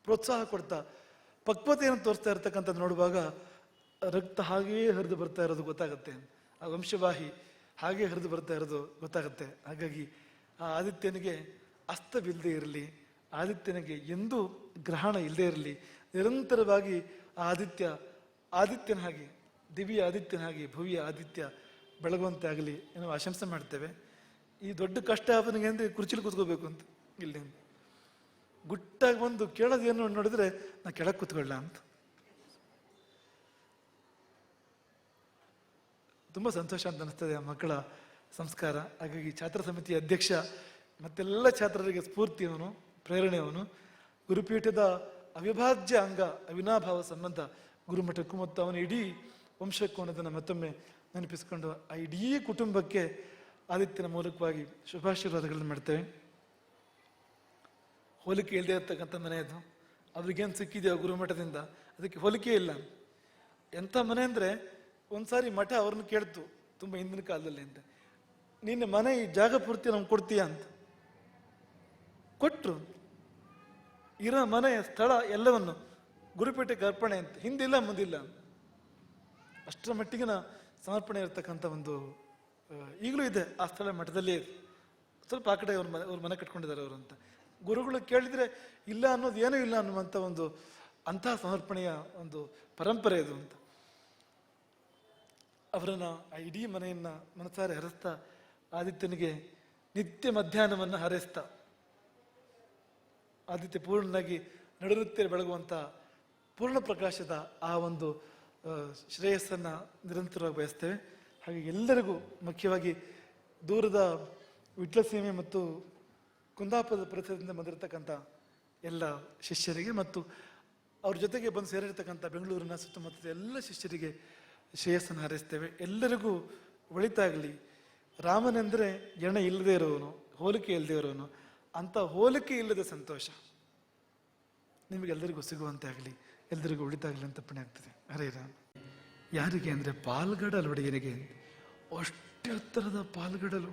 Speaker 1: ಪ್ರೋತ್ಸಾಹ ಕೊಡ್ತಾ, ಪಕ್ವತೆಯನ್ನು ತೋರಿಸ್ತಾ ಇರ್ತಕ್ಕಂಥದ್ದು ನೋಡುವಾಗ ರಕ್ತ ಹಾಗೆಯೇ ಹರಿದು ಬರ್ತಾ ಇರೋದು ಗೊತ್ತಾಗುತ್ತೆ. ಆ ವಂಶವಾಹಿ ಹಾಗೆ ಹರಿದು ಬರ್ತಾ ಇರೋದು ಗೊತ್ತಾಗುತ್ತೆ. ಹಾಗಾಗಿ ಆ ಆದಿತ್ಯನಿಗೆ ಅಸ್ತವಿಲ್ಲದೆ ಇರಲಿ, ಆದಿತ್ಯನಿಗೆ ಎಂದೂ ಗ್ರಹಣ ಇಲ್ಲದೆ ಇರಲಿ, ನಿರಂತರವಾಗಿ ಆ ಆದಿತ್ಯನ ಹಾಗೆ, ದಿವ್ಯ ಆದಿತ್ಯನ ಹಾಗೆ ಭವ್ಯ ಆದಿತ್ಯ ಬೆಳಗುವಂತೆ ಆಗಲಿ ಏನೋ ಆಶಂಸೆ ಮಾಡ್ತೇವೆ. ಈ ದೊಡ್ಡ ಕಷ್ಟ ಅವನಿಗೆ ಅಂದರೆ ಕುರ್ಚಿಲಿ ಕೂತ್ಕೋಬೇಕು ಅಂತ, ಇಲ್ಲಿ ಗುಟ್ಟಾಗಿ ಬಂದು ಕೇಳೋದೇನು ನೋಡಿದ್ರೆ ನಾ ಕೆಳಗೆ ಕೂತ್ಕೊಳ್ಳ ಅಂತ. ತುಂಬ ಸಂತೋಷ ಅಂತ ಅನಿಸ್ತದೆ ಆ ಮಕ್ಕಳ ಸಂಸ್ಕಾರ. ಹಾಗಾಗಿ ಛಾತ್ರ ಸಮಿತಿಯ ಅಧ್ಯಕ್ಷ ಮತ್ತೆಲ್ಲ ಛಾತ್ರರಿಗೆ ಸ್ಫೂರ್ತಿಯವನು, ಪ್ರೇರಣೆಯವನು, ಗುರುಪೀಠದ ಅವಿಭಾಜ್ಯ ಅಂಗ, ಅವಿನಾಭಾವ ಸಂಬಂಧ ಗುರುಮಠಕ್ಕೂ ಮತ್ತು ಅವನ ಇಡೀ ವಂಶಕ್ಕೂ ಅನ್ನೋದನ್ನು ಮತ್ತೊಮ್ಮೆ ನೆನಪಿಸಿಕೊಂಡು ಆ ಇಡೀ ಕುಟುಂಬಕ್ಕೆ ಆದಿತ್ಯನ ಮೂಲಕವಾಗಿ ಶುಭಾಶೀರ್ವಾದಗಳನ್ನು ಮಾಡ್ತೇವೆ. ಹೋಲಿಕೆ ಇಲ್ಲದೆ ಇರ್ತಕ್ಕಂಥ ಮನೆ ಅದು. ಅವ್ರಿಗೇನು ಸಿಕ್ಕಿದೆಯೋ ಗುರುಮಠದಿಂದ, ಅದಕ್ಕೆ ಹೋಲಿಕೆ ಇಲ್ಲ. ಎಂಥ ಮನೆ ಅಂದರೆ ಒಂದ್ಸಾರಿ ಮಠ ಅವ್ರನ್ನ ಕೇಳ್ತು ತುಂಬ ಹಿಂದಿನ ಕಾಲದಲ್ಲಿ ಅಂತ, ನಿನ್ನ ಮನೆ ಈ ಜಾಗ ಪೂರ್ತಿ ನಮ್ಗೆ ಕೊಡ್ತೀಯಾ ಅಂತ. ಕೊಟ್ಟರು. ಇರೋ ಮನೆಯ ಸ್ಥಳ ಎಲ್ಲವನ್ನು ಗುರುಪೇಟೆಗೆ ಅರ್ಪಣೆ ಅಂತ, ಹಿಂದಿಲ್ಲ ಮುಂದಿಲ್ಲ, ಅಷ್ಟರ ಮಟ್ಟಿಗಿನ ಸಮರ್ಪಣೆ ಇರ್ತಕ್ಕಂಥ ಒಂದು ಈಗಲೂ ಇದೆ ಆ ಸ್ಥಳ ಮಠದಲ್ಲಿ. ಸ್ವಲ್ಪ ಆ ಕಡೆ ಅವ್ರ ಮನೆ ಕಟ್ಕೊಂಡಿದ್ದಾರೆ ಅವರು ಅಂತ. ಗುರುಗಳು ಕೇಳಿದ್ರೆ ಇಲ್ಲ ಅನ್ನೋದು ಏನೂ ಇಲ್ಲ ಅನ್ನುವಂಥ ಒಂದು ಅಂತಹ ಸಮರ್ಪಣೆಯ ಒಂದು ಪರಂಪರೆ ಇದು ಅಂತ. ಅವರನ್ನ ಆ ಇಡೀ ಮನೆಯನ್ನ ಮನಸಾರೆ ಹರಿಸ್ತಾ, ಆದಿತ್ಯನಿಗೆ ನಿತ್ಯ ಮಧ್ಯಾಹ್ನವನ್ನು ಹಾರೈಸ್ತಾ, ಆದಿತ್ಯ ಪೂರ್ಣನಾಗಿ ನಡುನೃತ್ಯ ಬೆಳಗುವಂಥ ಪೂರ್ಣ ಪ್ರಕಾಶದ ಆ ಒಂದು ಶ್ರೇಯಸ್ಸನ್ನ ನಿರಂತರವಾಗಿ ಬಯಸ್ತೇವೆ. ಹಾಗೆ ಎಲ್ಲರಿಗೂ, ಮುಖ್ಯವಾಗಿ ದೂರದ ವಿಟ್ಲಸೀಮೆ ಮತ್ತು ಕುಂದಾಪುರದ ಪರಿಸರದಿಂದ ಬಂದಿರತಕ್ಕಂಥ ಎಲ್ಲ ಶಿಷ್ಯರಿಗೆ ಮತ್ತು ಅವ್ರ ಜೊತೆಗೆ ಬಂದು ಸೇರಿರ್ತಕ್ಕಂಥ ಬೆಂಗಳೂರಿನ ಸುತ್ತಮುತ್ತದ ಎಲ್ಲ ಶಿಷ್ಯರಿಗೆ ಶ್ರೇಯಸ್ಸನ್ನು ಹಾರೈಸ್ತೇವೆ. ಎಲ್ಲರಿಗೂ ಒಳಿತಾಗಲಿ. ರಾಮನೆಂದರೆ ಎಣ ಇಲ್ಲದೆ ಇರೋವನು, ಹೋಲಿಕೆ ಇಲ್ಲದೆ ಇರೋವನು. ಅಂಥ ಹೋಲಿಕೆ ಇಲ್ಲದ ಸಂತೋಷ ನಿಮಗೆಲ್ಲರಿಗೂ ಸಿಗುವಂತೆ ಆಗಲಿ, ಎಲ್ಲರಿಗೂ ಒಳಿತಾಗಲಿ ಅಂತ ಪುಣ್ಯ ಆಗ್ತದೆ. ಹರೇ ರಾಮ. ಯಾರಿಗೆ ಅಂದರೆ ಪಾಲ್ಗಡಲು ಒಡೆಯನಿಗೆ, ಅಷ್ಟೇ ಎತ್ತರದ ಪಾಲ್ಗಡಲು.